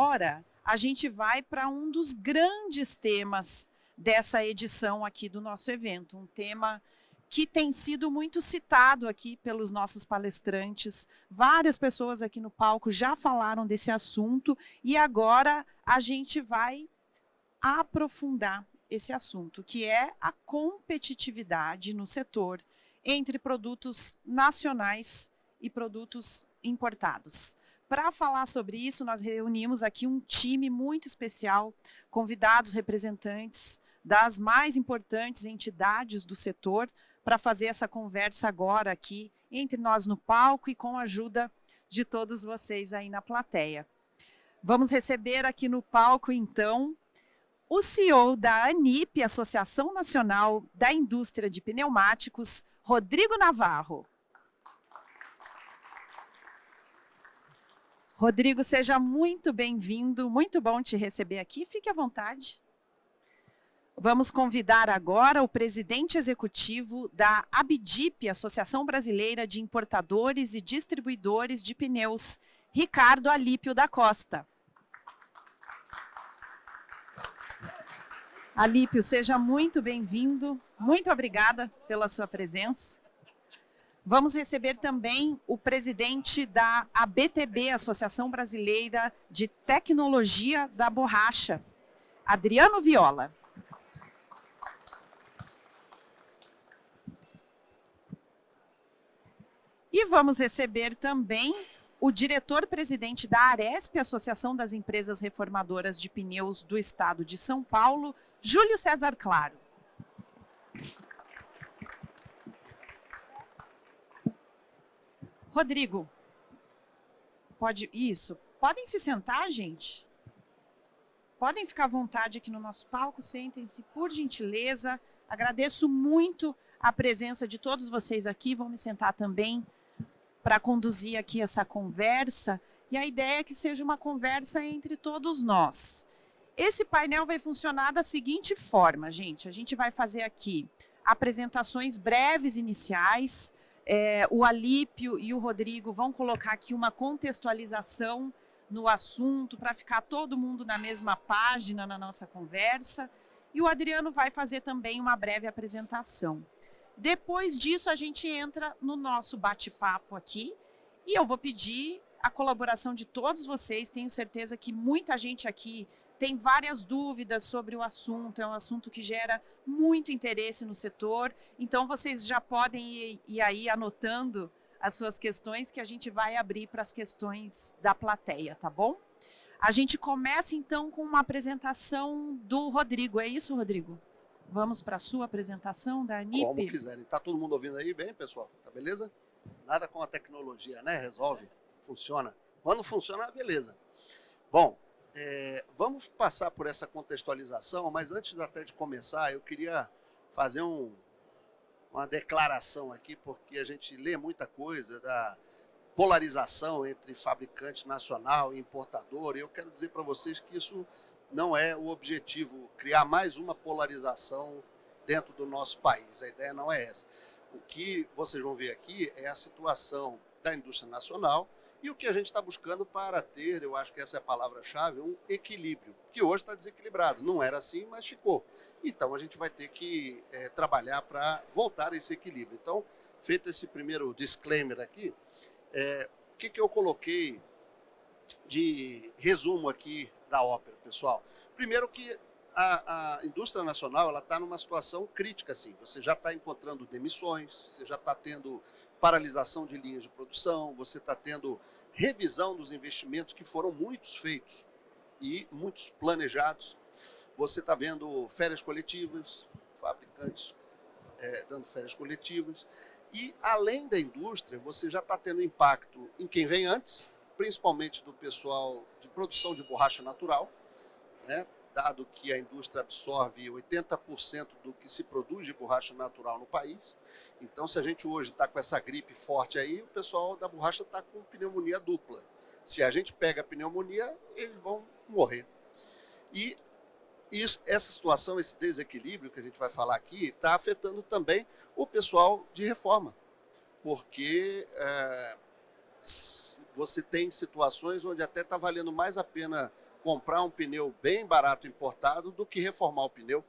agora a gente vai para um dos grandes temas dessa edição aqui do nosso evento, um tema que tem sido muito citado aqui pelos nossos palestrantes. Várias pessoas aqui no palco já falaram desse assunto e agora a gente vai aprofundar esse assunto, que é a competitividade no setor entre produtos nacionais e produtos importados. Para falar sobre isso, nós reunimos aqui um time muito especial, convidados representantes das mais importantes entidades do setor, para fazer essa conversa agora aqui entre nós no palco e com a ajuda de todos vocês aí na plateia. Vamos receber aqui no palco, então, o CEO da ANIP, Associação Nacional da Indústria de Pneumáticos, Rodrigo Navarro. Rodrigo, seja muito bem-vindo, muito bom te receber aqui, fique à vontade. Vamos convidar agora o presidente executivo da ABDIP, Associação Brasileira de Importadores e Distribuidores de Pneus, Ricardo Alípio da Costa. Alípio, seja muito bem-vindo, muito obrigada pela sua presença. Vamos receber também o presidente da ABTB, Associação Brasileira de Tecnologia da Borracha, Adriano Viola. E vamos receber também o diretor-presidente da Aresp, Associação das Empresas Reformadoras de Pneus do Estado de São Paulo, Júlio César Claro. Rodrigo, podem se sentar, gente? Podem ficar à vontade aqui no nosso palco, sentem-se, por gentileza. Agradeço muito a presença de todos vocês aqui, vão me sentar também para conduzir aqui essa conversa, e a ideia é que seja uma conversa entre todos nós. Esse painel vai funcionar da seguinte forma, gente. A gente vai fazer aqui apresentações breves iniciais, o Alípio e o Rodrigo vão colocar aqui uma contextualização no assunto, para ficar todo mundo na mesma página na nossa conversa, e o Adriano vai fazer também uma breve apresentação. Depois disso, a gente entra no nosso bate-papo aqui e eu vou pedir a colaboração de todos vocês. Tenho certeza que muita gente aqui tem várias dúvidas sobre o assunto. É um assunto que gera muito interesse no setor. Então, vocês já podem ir aí anotando as suas questões que a gente vai abrir para as questões da plateia, tá bom? A gente começa, então, com uma apresentação do Rodrigo. É isso, Rodrigo? Vamos para a sua apresentação da ANIP? Como quiserem. Tá todo mundo ouvindo aí bem, pessoal? Tá beleza? Nada com a tecnologia, né? Resolve, funciona. Quando funciona, beleza. Bom, vamos passar por essa contextualização, mas antes até de começar, eu queria fazer uma declaração aqui, porque a gente lê muita coisa da polarização entre fabricante nacional e importador, e eu quero dizer para vocês que isso não é o objetivo, criar mais uma polarização dentro do nosso país. A ideia não é essa. O que vocês vão ver aqui é a situação da indústria nacional e o que a gente está buscando para ter, eu acho que essa é a palavra-chave, um equilíbrio, que hoje está desequilibrado. Não era assim, mas ficou. Então, a gente vai ter que trabalhar para voltar a esse equilíbrio. Então, feito esse primeiro disclaimer aqui, o que eu coloquei de resumo aqui da ópera, pessoal? Primeiro que a indústria nacional está numa situação crítica, assim. Você já está encontrando demissões, você já está tendo paralisação de linhas de produção, você está tendo revisão dos investimentos que foram muitos feitos e muitos planejados. Você está vendo férias coletivas, fabricantes dando férias coletivas. E, além da indústria, você já está tendo impacto em quem vem antes, principalmente do pessoal de produção de borracha natural, né? Dado que a indústria absorve 80% do que se produz de borracha natural no país. Então, se a gente hoje está com essa gripe forte aí, o pessoal da borracha está com pneumonia dupla. Se a gente pega a pneumonia, eles vão morrer. E essa situação, esse desequilíbrio que a gente vai falar aqui, está afetando também o pessoal de reforma. Porque você tem situações onde até está valendo mais a pena comprar um pneu bem barato importado do que reformar o pneu.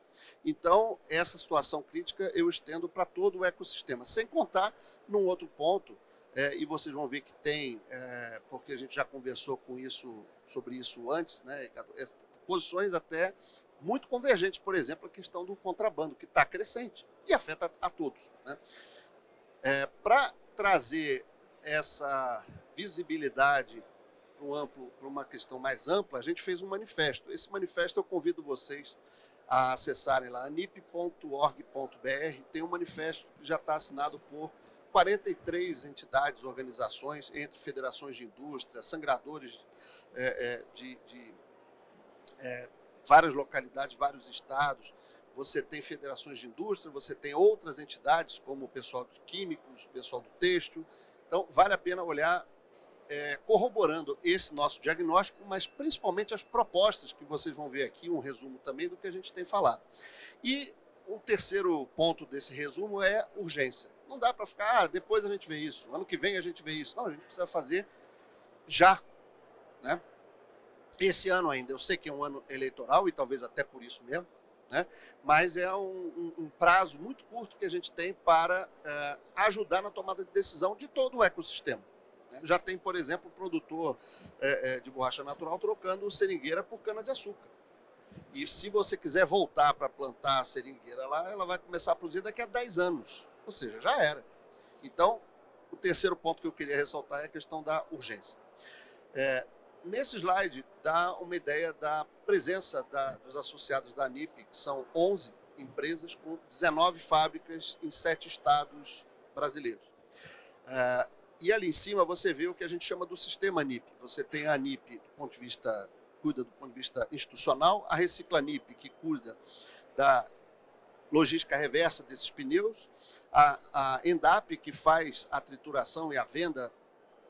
Então, essa situação crítica eu estendo para todo o ecossistema, sem contar num outro ponto, e vocês vão ver que tem, porque a gente já conversou sobre isso antes, né, posições até muito convergentes, por exemplo, a questão do contrabando, que está crescente e afeta a todos, né? Para trazer essa visibilidade para uma questão mais ampla, a gente fez um manifesto. Esse manifesto eu convido vocês a acessarem lá, anip.org.br. Tem um manifesto que já está assinado por 43 entidades, organizações, entre federações de indústria, sangradores de várias localidades, vários estados. Você tem federações de indústria, você tem outras entidades, como o pessoal de químicos, o pessoal do têxtil. Então, vale a pena olhar, corroborando esse nosso diagnóstico, mas principalmente as propostas que vocês vão ver aqui, um resumo também do que a gente tem falado. E o terceiro ponto desse resumo é urgência. Não dá para ficar, depois a gente vê isso, ano que vem a gente vê isso. Não, a gente precisa fazer já, né? Esse ano ainda, eu sei que é um ano eleitoral e talvez até por isso mesmo, né? Mas é um prazo muito curto que a gente tem para ajudar na tomada de decisão de todo o ecossistema. Já tem, por exemplo, o produtor de borracha natural trocando seringueira por cana-de-açúcar. E se você quiser voltar para plantar a seringueira lá, ela vai começar a produzir daqui a 10 anos. Ou seja, já era. Então, o terceiro ponto que eu queria ressaltar é a questão da urgência. Nesse slide, dá uma ideia da presença dos associados da ANIP, que são 11 empresas com 19 fábricas em 7 estados brasileiros. E ali em cima você vê o que a gente chama do sistema ANIP. Você tem a ANIP cuida do ponto de vista institucional, a Recicla ANIP, que cuida da logística reversa desses pneus, a ENDAP, que faz a trituração e a venda,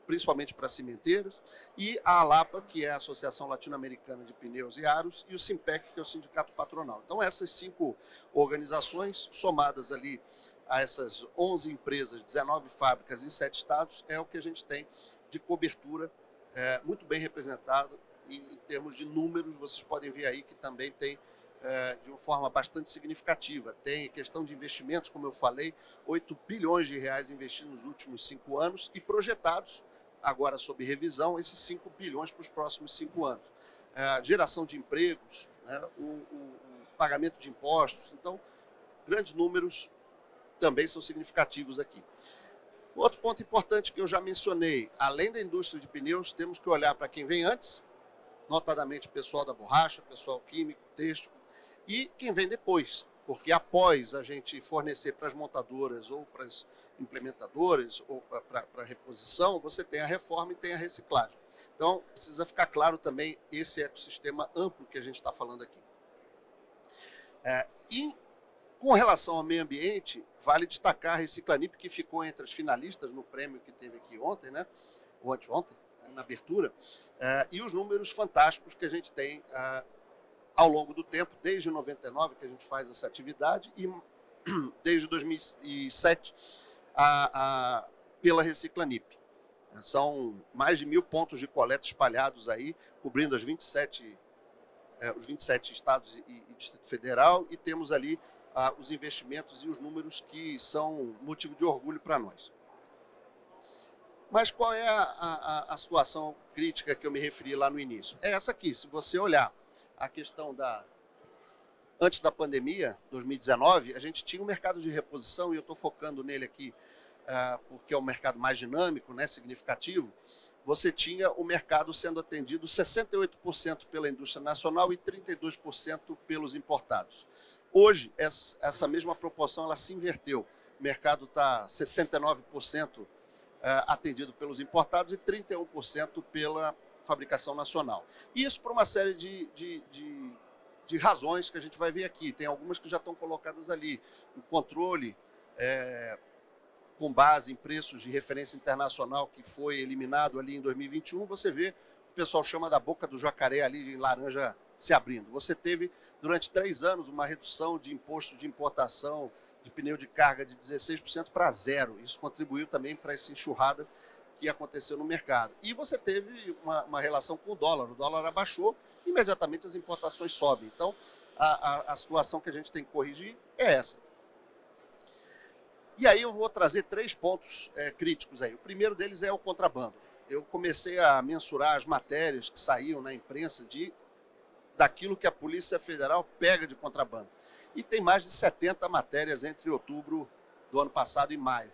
principalmente para cimenteiros, e a ALAPA, que é a Associação Latino-Americana de Pneus e Aros, e o SIMPEC, que é o Sindicato Patronal. Então, essas 5 organizações, somadas ali a essas 11 empresas, 19 fábricas em 7 estados, é o que a gente tem de cobertura muito bem representado. E em termos de números, vocês podem ver aí que também tem de uma forma bastante significativa. Tem questão de investimentos, como eu falei, 8 bilhões de reais investidos nos últimos 5 anos e projetados, agora sob revisão, esses 5 bilhões para os próximos 5 anos. Geração de empregos, né, o pagamento de impostos. Então, grandes números também são significativos aqui. Outro ponto importante que eu já mencionei, além da indústria de pneus, temos que olhar para quem vem antes, notadamente o pessoal da borracha, pessoal químico, têxtil, e quem vem depois, porque após a gente fornecer para as montadoras ou para as implementadoras ou para a reposição, você tem a reforma e tem a reciclagem. Então, precisa ficar claro também esse ecossistema amplo que a gente está falando aqui. E com relação ao meio ambiente, vale destacar a Reciclanip, que ficou entre as finalistas no prêmio que teve aqui ontem, né, ou anteontem, na abertura, e os números fantásticos que a gente tem ao longo do tempo, desde 99 que a gente faz essa atividade e desde 2007 pela Reciclanip. São mais de 1.000 pontos de coleta espalhados aí, cobrindo os 27 estados e Distrito Federal, e temos ali os investimentos e os números que são motivo de orgulho para nós. Mas qual é a situação crítica que eu me referi lá no início? É essa aqui. Se você olhar a questão antes da pandemia, 2019, a gente tinha um mercado de reposição, e eu estou focando nele aqui porque é um mercado mais dinâmico, né, significativo. Você tinha o mercado sendo atendido 68% pela indústria nacional e 32% pelos importados. Hoje, essa mesma proporção ela se inverteu. O mercado está 69% atendido pelos importados e 31% pela fabricação nacional. Isso por uma série de razões que a gente vai ver aqui. Tem algumas que já estão colocadas ali. O controle com base em preços de referência internacional que foi eliminado ali em 2021, você vê, o pessoal chama da boca do jacaré ali em laranja se abrindo. Você teve, durante 3 anos, uma redução de imposto de importação de pneu de carga de 16% para 0%. Isso contribuiu também para essa enxurrada que aconteceu no mercado. E você teve uma relação com o dólar. O dólar abaixou imediatamente as importações sobem. Então, a situação que a gente tem que corrigir é essa. E aí eu vou trazer 3 pontos críticos aí. O primeiro deles é o contrabando. Eu comecei a mensurar as matérias que saíam na imprensa daquilo que a Polícia Federal pega de contrabando. E tem mais de 70 matérias entre outubro do ano passado e maio.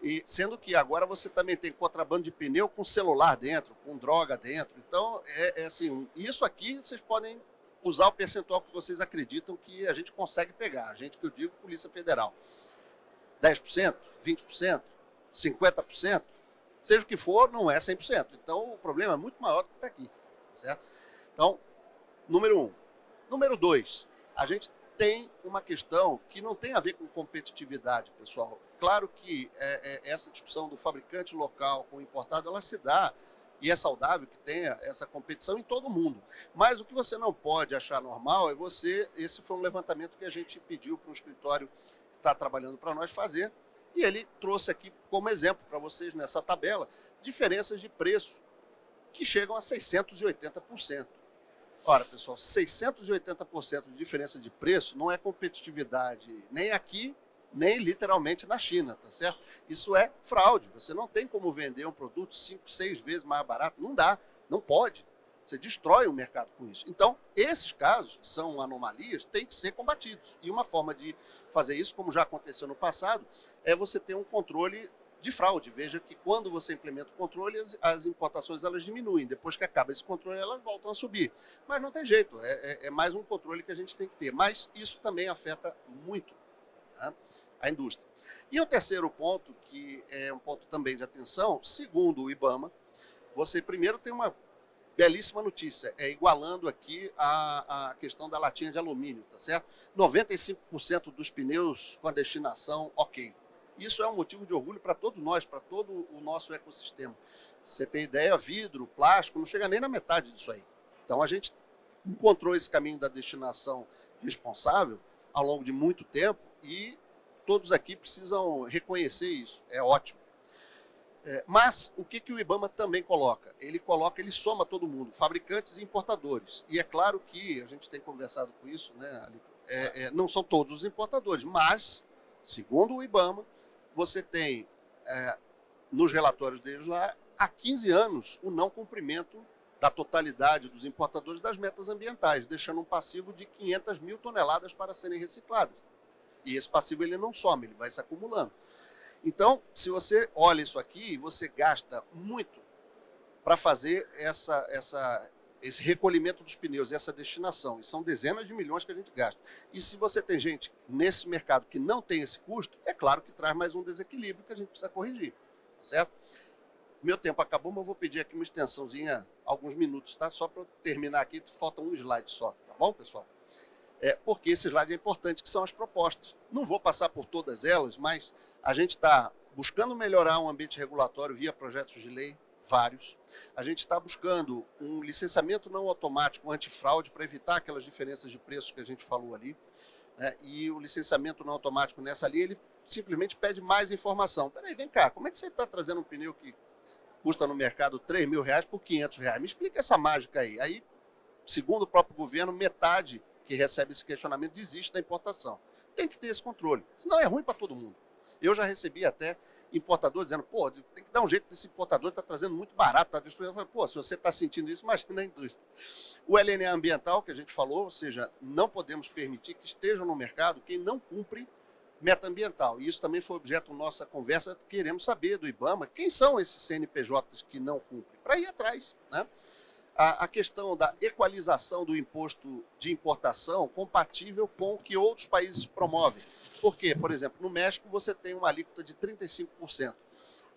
E sendo que agora você também tem contrabando de pneu com celular dentro, com droga dentro. Então, assim, isso aqui vocês podem usar o percentual que vocês acreditam que a gente consegue pegar. A gente, que eu digo, Polícia Federal. 10%, 20%, 50%, seja o que for, não é 100%. Então, o problema é muito maior do que está aqui, certo? Então, número 1. Número 2, a gente tem uma questão que não tem a ver com competitividade, pessoal. Claro que essa discussão do fabricante local com o importado, ela se dá, e é saudável que tenha essa competição em todo mundo. Mas o que você não pode achar normal é esse foi um levantamento que a gente pediu para um escritório está trabalhando para nós fazer, e ele trouxe aqui como exemplo para vocês nessa tabela, diferenças de preço que chegam a 680%. Ora, pessoal, 680% de diferença de preço não é competitividade nem aqui, nem literalmente na China, tá certo? Isso é fraude. Você não tem como vender um produto 5, 6 vezes mais barato, não dá, não pode. Você destrói o mercado com isso. Então, esses casos, que são anomalias, têm que ser combatidos. E uma forma de fazer isso, como já aconteceu no passado, é você ter um controle de fraude. Veja que quando você implementa o controle, as importações elas diminuem. Depois que acaba esse controle, elas voltam a subir. Mas não tem jeito, é mais um controle que a gente tem que ter. Mas isso também afeta muito, né, a indústria. E o terceiro ponto, que é um ponto também de atenção, segundo o IBAMA, você primeiro tem uma belíssima notícia, igualando aqui a questão da latinha de alumínio, tá certo? 95% dos pneus com a destinação ok. Isso é um motivo de orgulho para todos nós, para todo o nosso ecossistema. Você tem ideia, vidro, plástico, não chega nem na metade disso aí. Então a gente encontrou esse caminho da destinação responsável ao longo de muito tempo e todos aqui precisam reconhecer isso, é ótimo. Mas o que o IBAMA também coloca? Ele soma todo mundo, fabricantes e importadores. E é claro que a gente tem conversado com isso, né? Não são todos os importadores, mas, segundo o IBAMA, você tem, nos relatórios deles lá, há 15 anos, o não cumprimento da totalidade dos importadores das metas ambientais, deixando um passivo de 500 mil toneladas para serem recicladas. E esse passivo ele não some, ele vai se acumulando. Então, se você olha isso aqui, você gasta muito para fazer esse recolhimento dos pneus, essa destinação. E são dezenas de milhões que a gente gasta. E se você tem gente nesse mercado que não tem esse custo, é claro que traz mais um desequilíbrio que a gente precisa corrigir. Tá certo? Meu tempo acabou, mas eu vou pedir aqui uma extensãozinha, alguns minutos, tá? Só para terminar aqui, falta um slide só, tá bom, pessoal? Porque esse slide é importante, que são as propostas. Não vou passar por todas elas, mas a gente está buscando melhorar o ambiente regulatório via projetos de lei, vários. A gente está buscando um licenciamento não automático antifraude para evitar aquelas diferenças de preços que a gente falou ali, né? E o licenciamento não automático nessa linha, ele simplesmente pede mais informação. Peraí, vem cá, como é que você está trazendo um pneu que custa no mercado R$3.000 por R$500? Me explica essa mágica aí. Aí, segundo o próprio governo, metade que recebe esse questionamento desiste da importação. Tem que ter esse controle, senão é ruim para todo mundo. Eu já recebi até importador dizendo, pô, tem que dar um jeito desse importador, está trazendo muito barato, está destruindo. Eu falei, pô, se você está sentindo isso, imagina a indústria. O LNA ambiental, que a gente falou, ou seja, não podemos permitir que estejam no mercado quem não cumpre meta ambiental. E isso também foi objeto da nossa conversa, queremos saber do IBAMA quem são esses CNPJs que não cumprem, para ir atrás, né? A questão da equalização do imposto de importação compatível com o que outros países promovem. Por quê? Por exemplo, no México você tem uma alíquota de 35%.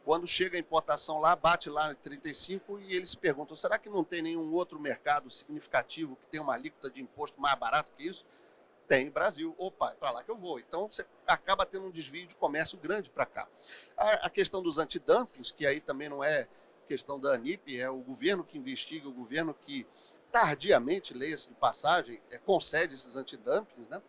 Quando chega a importação lá, bate lá em 35% e eles se perguntam, será que não tem nenhum outro mercado significativo que tem uma alíquota de imposto mais barata que isso? Tem, Brasil. Opa, é para lá que eu vou. Então você acaba tendo um desvio de comércio grande para cá. A questão dos antidumpings, que aí também não é questão da ANIP, é o governo que investiga, o governo que tardiamente, leia-se de passagem, concede esses antidumpings, né?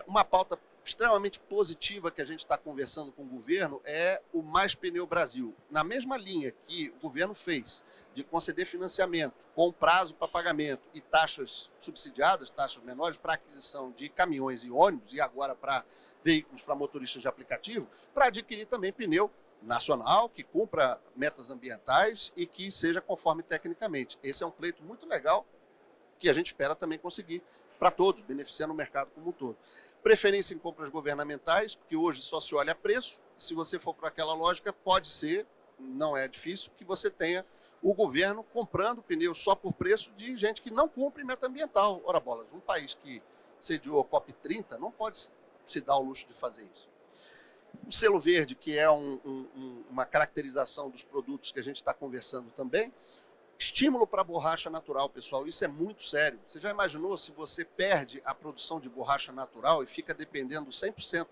Uma pauta extremamente positiva que a gente está conversando com o governo é o Mais Pneu Brasil. Na mesma linha que o governo fez de conceder financiamento com prazo para pagamento e taxas subsidiadas, taxas menores para aquisição de caminhões e ônibus e agora para veículos para motoristas de aplicativo, para adquirir também pneu nacional, que cumpra metas ambientais e que seja conforme tecnicamente. Esse é um pleito muito legal que a gente espera também conseguir para todos, beneficiando o mercado como um todo. Preferência em compras governamentais, porque hoje só se olha preço. Se você for por aquela lógica, pode ser, não é difícil, que você tenha o governo comprando pneus só por preço de gente que não cumpre meta ambiental. Ora bolas, um país que sediou a COP30 não pode se dar o luxo de fazer isso. O selo verde, que é uma caracterização dos produtos que a gente está conversando também. Estímulo para borracha natural, pessoal, isso é muito sério. Você já imaginou se você perde a produção de borracha natural e fica dependendo 100%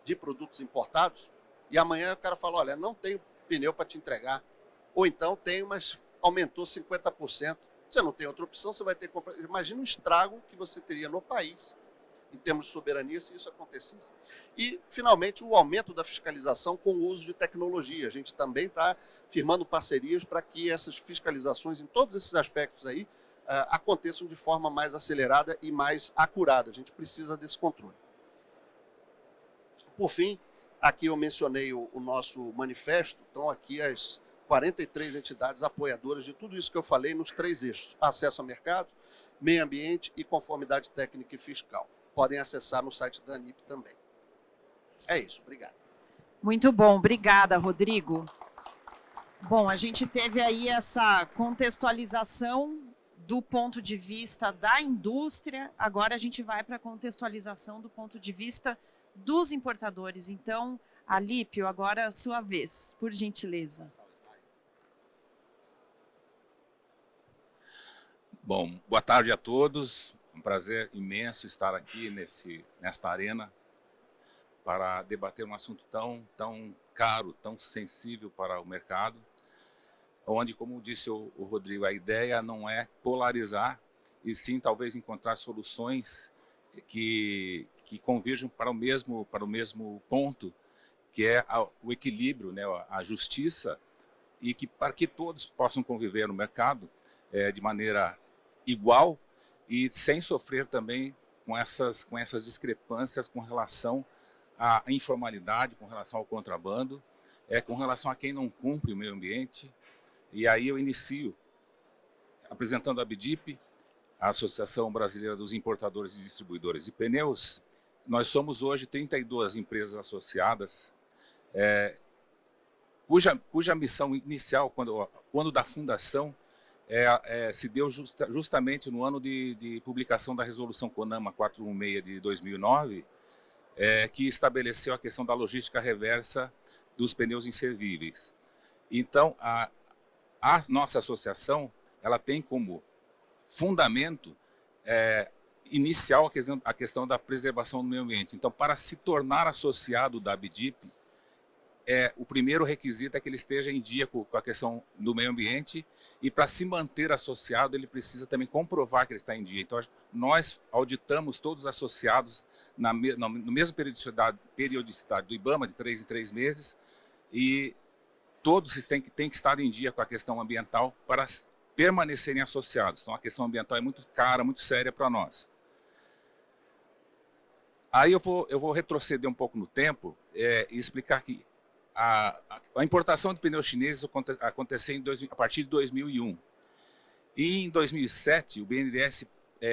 de produtos importados? E amanhã o cara fala, olha, não tenho pneu para te entregar. Ou então tenho, mas aumentou 50%. Você não tem outra opção, você vai ter que comprar. Imagina o estrago que você teria no país, em termos de soberania, se isso acontecesse. E, finalmente, o aumento da fiscalização com o uso de tecnologia. A gente também está firmando parcerias para que essas fiscalizações, em todos esses aspectos aí, aconteçam de forma mais acelerada e mais acurada. A gente precisa desse controle. Por fim, aqui eu mencionei o nosso manifesto, então aqui as 43 entidades apoiadoras de tudo isso que eu falei nos 3 eixos: acesso ao mercado, meio ambiente e conformidade técnica e fiscal. Podem acessar no site da ANIP também. É isso, obrigado. Muito bom, obrigada, Rodrigo. Bom, a gente teve aí essa contextualização do ponto de vista da indústria, agora a gente vai para a contextualização do ponto de vista dos importadores. Então, Alípio, agora a sua vez, por gentileza. Bom, boa tarde a todos. Um prazer imenso estar aqui nesta arena para debater um assunto tão caro, tão sensível para o mercado, onde, como disse o Rodrigo, a ideia não é polarizar, e sim talvez encontrar soluções que converjam para o mesmo ponto, que é o equilíbrio, né, a justiça, e para que todos possam conviver no mercado de maneira igual e sem sofrer também com essas discrepâncias com relação à informalidade, com relação ao contrabando, com relação a quem não cumpre o meio ambiente. E aí eu inicio apresentando a ABDIP, a Associação Brasileira dos Importadores e Distribuidores de Pneus. Nós somos hoje 32 empresas associadas, cuja missão inicial, quando da fundação, se deu justamente no ano de publicação da Resolução CONAMA 416 de 2009, que estabeleceu a questão da logística reversa dos pneus inservíveis. Então, a nossa associação, ela tem como fundamento inicial a questão da preservação do meio ambiente. Então, para se tornar associado da ABDIP, o primeiro requisito é que ele esteja em dia com a questão do meio ambiente, e para se manter associado, ele precisa também comprovar que ele está em dia. Então, nós auditamos todos os associados no mesmo periodicidade do IBAMA, de 3 em 3 meses, e todos têm que estar em dia com a questão ambiental para permanecerem associados. Então, a questão ambiental é muito cara, muito séria para nós. Aí eu vou retroceder um pouco no tempo e explicar que a importação de pneus chineses aconteceu a partir de 2001. E em 2007, o BNDES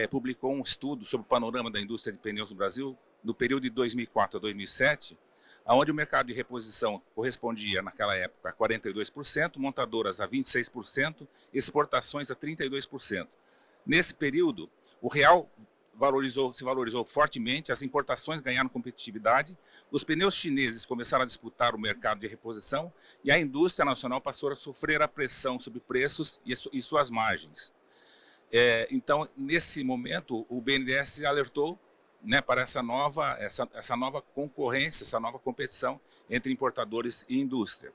publicou um estudo sobre o panorama da indústria de pneus no Brasil, no período de 2004 a 2007, onde o mercado de reposição correspondia, naquela época, a 42%, montadoras a 26%, exportações a 32%. Nesse período, o real se valorizou fortemente, as importações ganharam competitividade, os pneus chineses começaram a disputar o mercado de reposição e a indústria nacional passou a sofrer a pressão sobre preços e suas margens. Então, nesse momento, o BNDES alertou, né, para essa nova concorrência, essa nova competição entre importadores e indústria.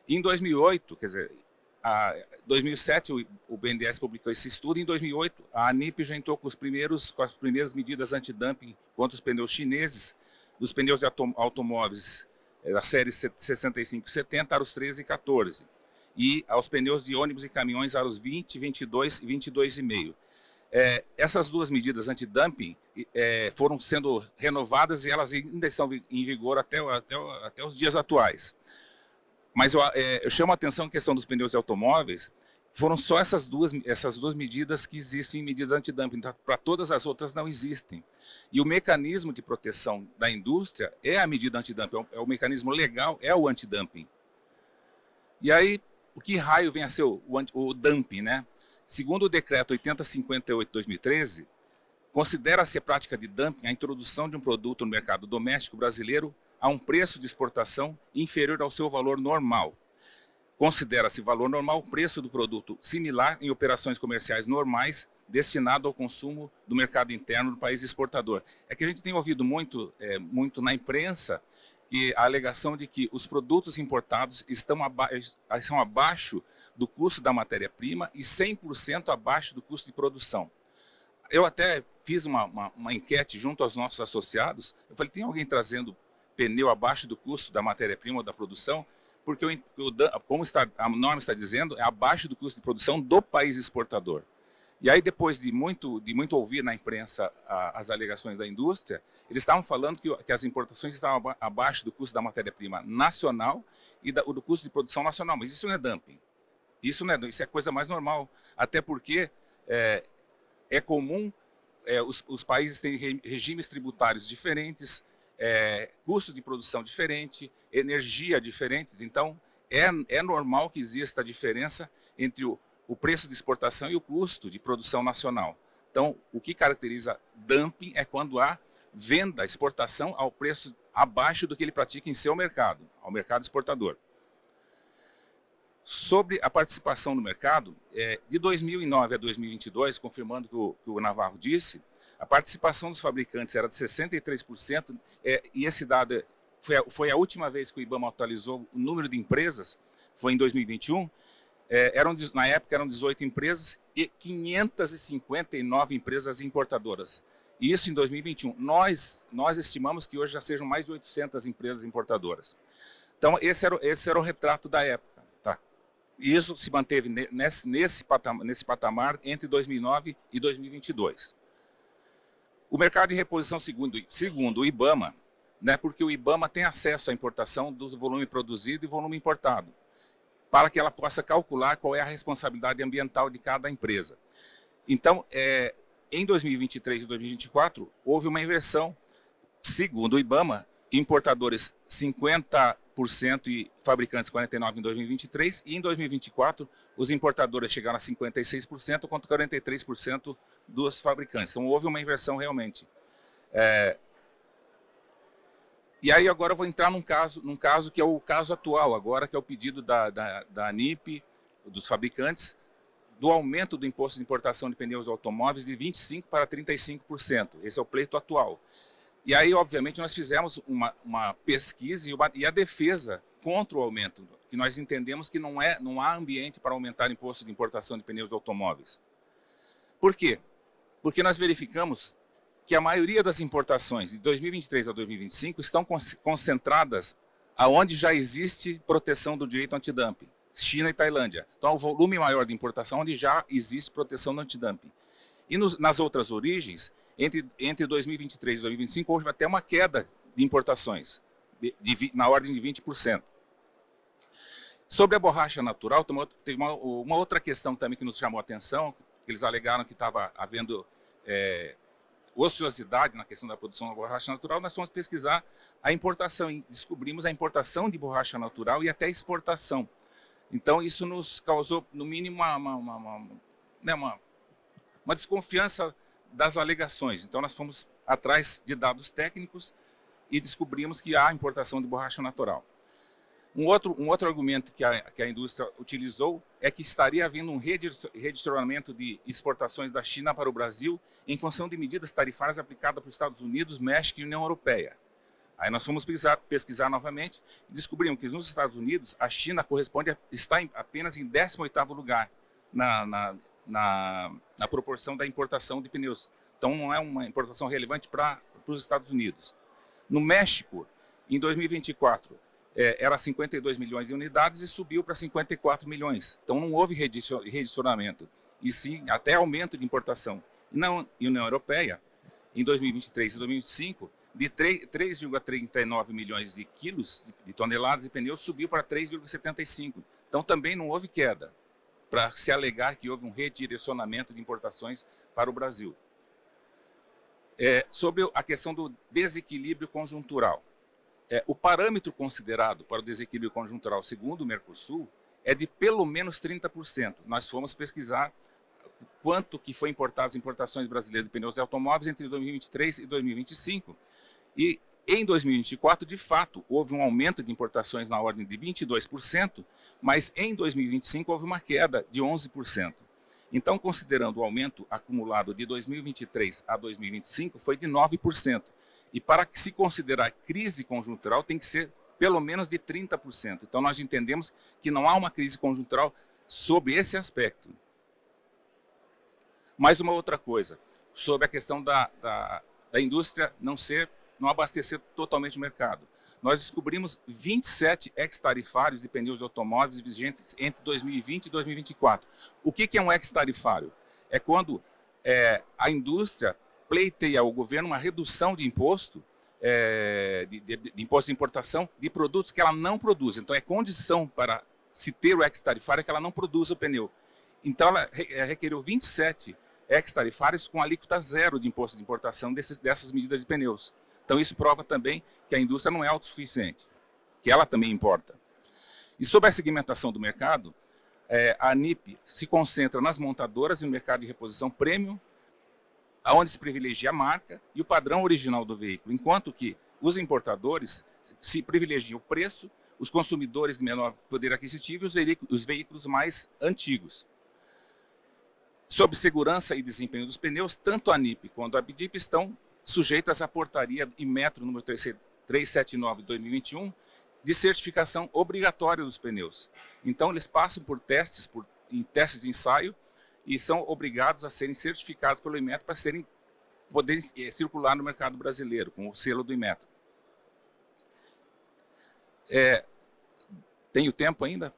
Em 2008, quer dizer, 2007 o BNDES publicou esse estudo, em 2008 a ANIP já entrou com as primeiras medidas antidumping contra os pneus chineses, dos pneus de automóveis da série 65 e 70 aros 13 e 14, e aos pneus de ônibus e caminhões aros 20, 22 e 22,5. Essas duas medidas antidumping foram sendo renovadas e elas ainda estão em vigor até os dias atuais. Mas eu chamo a atenção em questão dos pneus de automóveis, foram só essas duas medidas que existem em medidas antidumping, para todas as outras não existem. E o mecanismo de proteção da indústria é a medida antidumping, o mecanismo legal é o antidumping. E aí, o que raio vem a ser o dumping, né? Segundo o decreto 8058/2013, considera-se a prática de dumping a introdução de um produto no mercado doméstico brasileiro a um preço de exportação inferior ao seu valor normal. Considera-se valor normal o preço do produto similar em operações comerciais normais destinado ao consumo do mercado interno do país exportador. É que a gente tem ouvido muito na imprensa que a alegação de que os produtos importados são abaixo do custo da matéria-prima e 100% abaixo do custo de produção. Eu até fiz uma enquete junto aos nossos associados, eu falei, tem alguém trazendo pneu abaixo do custo da matéria-prima ou da produção? Porque, como a norma está dizendo, é abaixo do custo de produção do país exportador. E aí, depois de muito ouvir na imprensa as alegações da indústria, eles estavam falando que as importações estavam abaixo do custo da matéria-prima nacional e do custo de produção nacional. Mas isso não é dumping. Isso é coisa mais normal. Até porque é comum os países terem regimes tributários diferentes, custo de produção diferente, energia diferentes. Então, é normal que exista a diferença entre o preço de exportação e o custo de produção nacional. Então, o que caracteriza dumping é quando há venda, exportação ao preço abaixo do que ele pratica em seu mercado, ao mercado exportador. Sobre a participação no mercado, de 2009 a 2022, confirmando o que o Navarro disse, a participação dos fabricantes era de 63%, e esse dado foi a última vez que o IBAMA atualizou o número de empresas, foi em 2021, na época eram 18 empresas e 559 empresas importadoras. E isso em 2021. Nós estimamos que hoje já sejam mais de 800 empresas importadoras. Então, esse era o retrato da época. Tá? E isso se manteve nesse patamar entre 2009 e 2022. O mercado de reposição, segundo o IBAMA, né, porque o IBAMA tem acesso à importação do volume produzido e volume importado, para que ela possa calcular qual é a responsabilidade ambiental de cada empresa. Então, em 2023 e 2024, houve uma inversão. Segundo o IBAMA, importadores 50% e fabricantes 49% em 2023, e em 2024, os importadores chegaram a 56% contra 43% dos fabricantes. Então, houve uma inversão realmente. E aí agora eu vou entrar num caso que é o caso atual, agora que é o pedido da ANIP, dos fabricantes, do aumento do imposto de importação de pneus automóveis de 25% para 35%. Esse é o pleito atual. E aí, obviamente, nós fizemos uma pesquisa e a defesa contra o aumento, que nós entendemos que não há ambiente para aumentar o imposto de importação de pneus automóveis. Por quê? Porque nós verificamos que a maioria das importações de 2023 a 2025 estão concentradas aonde já existe proteção do direito antidumping, China e Tailândia. Então, há um volume maior de importação onde já existe proteção do antidumping. E nas outras origens, entre 2023 e 2025, houve até uma queda de importações, na ordem de 20%. Sobre a borracha natural, teve uma outra questão também que nos chamou a atenção, que eles alegaram que estava havendo ociosidade na questão da produção da borracha natural. Nós fomos pesquisar a importação e descobrimos a importação de borracha natural e até exportação. Então, isso nos causou, no mínimo, uma desconfiança das alegações. Então, nós fomos atrás de dados técnicos e descobrimos que há importação de borracha natural. Um outro argumento que a indústria utilizou é que estaria havendo um redirecionamento de exportações da China para o Brasil em função de medidas tarifárias aplicadas para os Estados Unidos, México e União Europeia. Aí nós fomos pesquisar novamente e descobrimos que nos Estados Unidos a China está apenas em 18º lugar na proporção da importação de pneus. Então não é uma importação relevante para os Estados Unidos. No México, em 2024, era 52 milhões de unidades e subiu para 54 milhões. Então não houve redirecionamento, e sim até aumento de importação. E na União Europeia, em 2023 e 2025, de 3,39 milhões de quilos de toneladas de pneus subiu para 3,75. Então também não houve queda, para se alegar que houve um redirecionamento de importações para o Brasil. Sobre a questão do desequilíbrio conjuntural. O parâmetro considerado para o desequilíbrio conjuntural, segundo o Mercosul, é de pelo menos 30%. Nós fomos pesquisar quanto que foi importado as importações brasileiras de pneus de automóveis entre 2023 e 2025. E em 2024, de fato, houve um aumento de importações na ordem de 22%, mas em 2025 houve uma queda de 11%. Então, considerando o aumento acumulado de 2023 a 2025, foi de 9%. E para que se considerar crise conjuntural, tem que ser pelo menos de 30%. Então, nós entendemos que não há uma crise conjuntural sob esse aspecto. Mais uma outra coisa, sobre a questão da indústria não abastecer totalmente o mercado. Nós descobrimos 27 ex-tarifários de pneus de automóveis vigentes entre 2020 e 2024. O que é um ex-tarifário? É quando a indústria pleiteia ao governo uma redução de imposto, de imposto de importação de produtos que ela não produz. Então, é condição para se ter o ex-tarifário que ela não produza o pneu. Então, ela requeriu 27 ex-tarifários com alíquota zero de imposto de importação dessas medidas de pneus. Então, isso prova também que a indústria não é autossuficiente, que ela também importa. E sobre a segmentação do mercado, a ANIP se concentra nas montadoras e no mercado de reposição premium, onde se privilegia a marca e o padrão original do veículo, enquanto que os importadores se privilegiam o preço, os consumidores de menor poder aquisitivo e os veículos mais antigos. Sobre segurança e desempenho dos pneus, tanto a ANIP quanto a ABDIP estão sujeitas à portaria Inmetro número 379 de 2021 de certificação obrigatória dos pneus. Então, eles passam por testes, em testes de ensaio, e são obrigados a serem certificados pelo Inmetro para poderem circular no mercado brasileiro, com o selo do Inmetro. Tenho tempo ainda?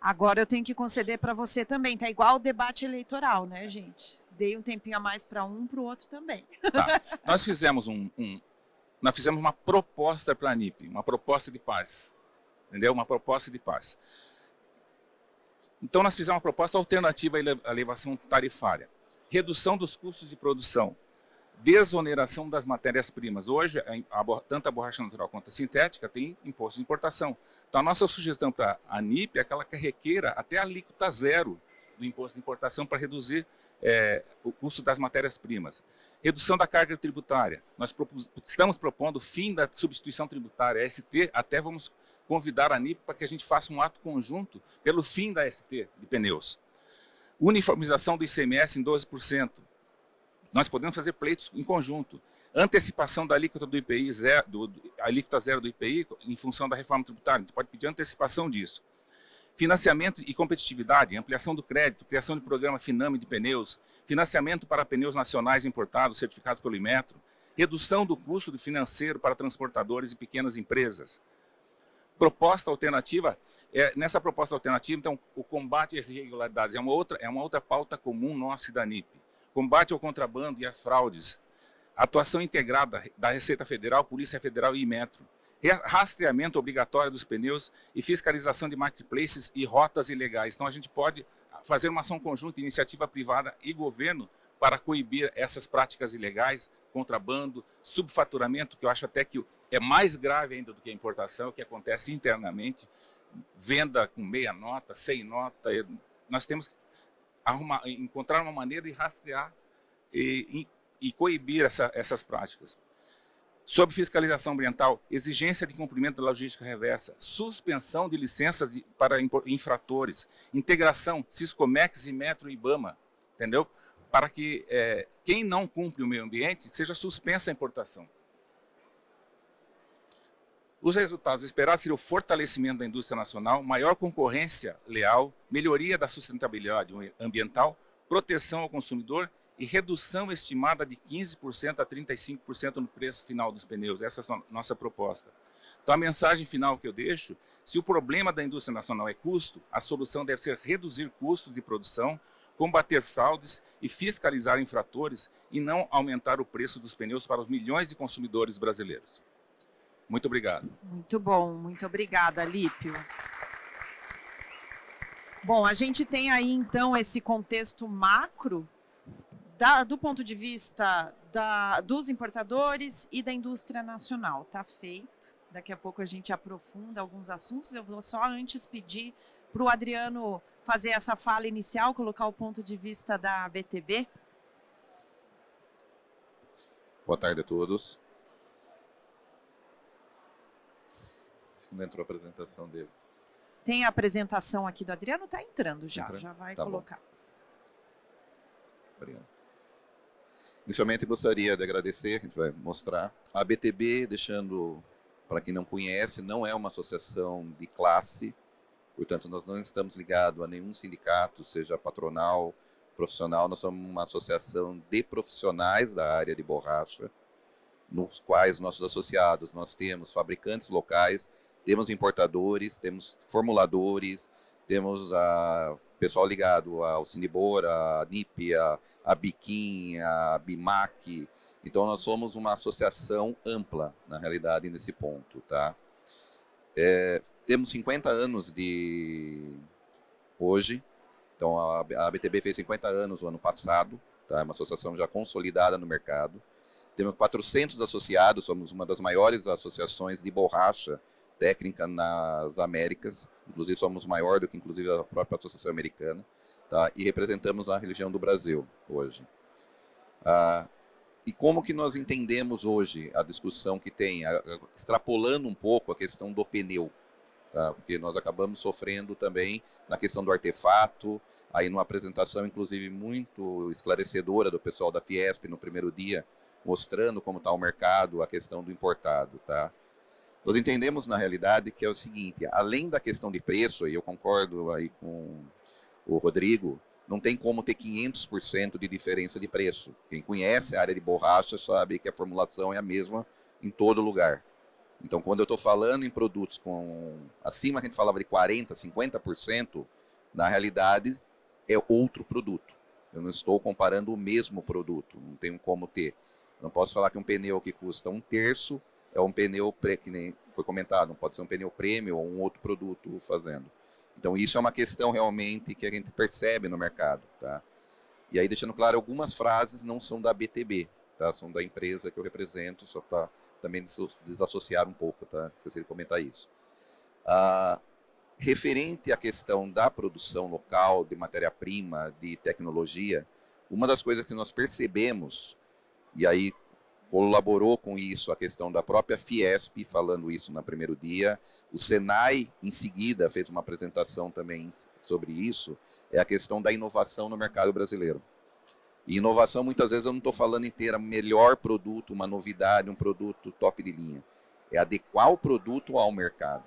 Agora eu tenho que conceder para você também. Tá igual o debate eleitoral, né, gente? Dei um tempinho a mais para um, para o outro também. Tá. Nós fizemos uma proposta para a ANIP, uma proposta de paz. Entendeu? Uma proposta de paz. Então, nós fizemos uma proposta alternativa à elevação tarifária. Redução dos custos de produção. Desoneração das matérias-primas. Hoje, tanto a borracha natural quanto a sintética tem imposto de importação. Então, a nossa sugestão para a ANIP é aquela que requeira até a alíquota zero do imposto de importação para reduzir o custo das matérias-primas. Redução da carga tributária. Nós estamos propondo o fim da substituição tributária, a ST, até vamos convidar a ANIP para que a gente faça um ato conjunto pelo fim da ST de pneus. Uniformização do ICMS em 12%. Nós podemos fazer pleitos em conjunto. Antecipação da alíquota do IPI, alíquota zero do IPI, em função da reforma tributária. A gente pode pedir antecipação disso. Financiamento e competitividade, ampliação do crédito, criação de programa Finame de pneus, financiamento para pneus nacionais importados, certificados pelo Inmetro, redução do custo do financeiro para transportadores e pequenas empresas. Proposta alternativa, nessa proposta alternativa, então, o combate às irregularidades é uma outra pauta comum nossa e da ANIP. Combate ao contrabando e às fraudes, atuação integrada da Receita Federal, Polícia Federal e Inmetro, rastreamento obrigatório dos pneus e fiscalização de marketplaces e rotas ilegais. Então, a gente pode fazer uma ação conjunta, iniciativa privada e governo, para coibir essas práticas ilegais, contrabando, subfaturamento, que eu acho até que é mais grave ainda do que a importação, que acontece internamente, venda com meia nota, sem nota. Nós temos que encontrar uma maneira de rastrear e coibir essas práticas. Sobre fiscalização ambiental, exigência de cumprimento da logística reversa, suspensão de licenças para infratores, integração Siscomex, Inmetro e IBAMA, entendeu? Para que quem não cumpre o meio ambiente seja suspensa a importação. Os resultados esperados seriam o fortalecimento da indústria nacional, maior concorrência leal, melhoria da sustentabilidade ambiental, proteção ao consumidor e redução estimada de 15% a 35% no preço final dos pneus. Essa é a nossa proposta. Então, a mensagem final que eu deixo, se o problema da indústria nacional é custo, a solução deve ser reduzir custos de produção, combater fraudes e fiscalizar infratores e não aumentar o preço dos pneus para os milhões de consumidores brasileiros. Muito obrigado. Muito bom, muito obrigada, Lípio. Bom, a gente tem aí, então, esse contexto macro do ponto de vista dos importadores e da indústria nacional. Está feito. Daqui a pouco a gente aprofunda alguns assuntos. Eu vou só antes pedir para o Adriano fazer essa fala inicial, colocar o ponto de vista da BTB. Boa tarde a todos. Não entrou a apresentação deles. Tem a apresentação aqui do Adriano, está entrando já, já vai tá colocar. Bom. Obrigado. Inicialmente gostaria de agradecer, a gente vai mostrar. A BTB, deixando para quem não conhece, não é uma associação de classe, portanto nós não estamos ligados a nenhum sindicato, seja patronal, profissional, nós somos uma associação de profissionais da área de borracha, nos quais nossos associados, nós temos fabricantes locais, temos importadores, temos formuladores, temos pessoal ligado ao Sinibor, a NIP, a Biquim, a Bimac. Então, nós somos uma associação ampla, na realidade, nesse ponto. Tá? Temos 50 anos hoje. Então, a BTB fez 50 anos no ano passado. Tá? É uma associação já consolidada no mercado. Temos 400 associados, somos uma das maiores associações de borracha técnica nas Américas, inclusive somos maior do que inclusive a própria Associação Americana, tá? E representamos a região do Brasil hoje. E como que nós entendemos hoje a discussão que tem, extrapolando um pouco a questão do pneu, tá? Porque nós acabamos sofrendo também na questão do artefato, aí numa apresentação inclusive muito esclarecedora do pessoal da Fiesp no primeiro dia, mostrando como está o mercado, a questão do importado, tá? Nós entendemos, na realidade, que é o seguinte, além da questão de preço, e eu concordo aí com o Rodrigo, não tem como ter 500% de diferença de preço. Quem conhece a área de borracha sabe que a formulação é a mesma em todo lugar. Então, quando eu estou falando em produtos com acima, a gente falava de 40%, 50%, na realidade é outro produto. Eu não estou comparando o mesmo produto, não tenho como ter. Não posso falar que um pneu que custa 1/3 é um pneu, que nem foi comentado, não pode ser um pneu premium ou um outro produto fazendo. Então, isso é uma questão realmente que a gente percebe no mercado. Tá? E aí, deixando claro, algumas frases não são da BTB, tá? São da empresa que eu represento, só para também desassociar um pouco, tá? Se você comentar isso. Referente à questão da produção local, de matéria-prima, de tecnologia, uma das coisas que nós percebemos, e aí colaborou com isso a questão da própria Fiesp, falando isso no primeiro dia. O Senai, em seguida, fez uma apresentação também sobre isso, é a questão da inovação no mercado brasileiro. E inovação, muitas vezes, eu não estou falando em ter o melhor produto, uma novidade, um produto top de linha. É adequar o produto ao mercado.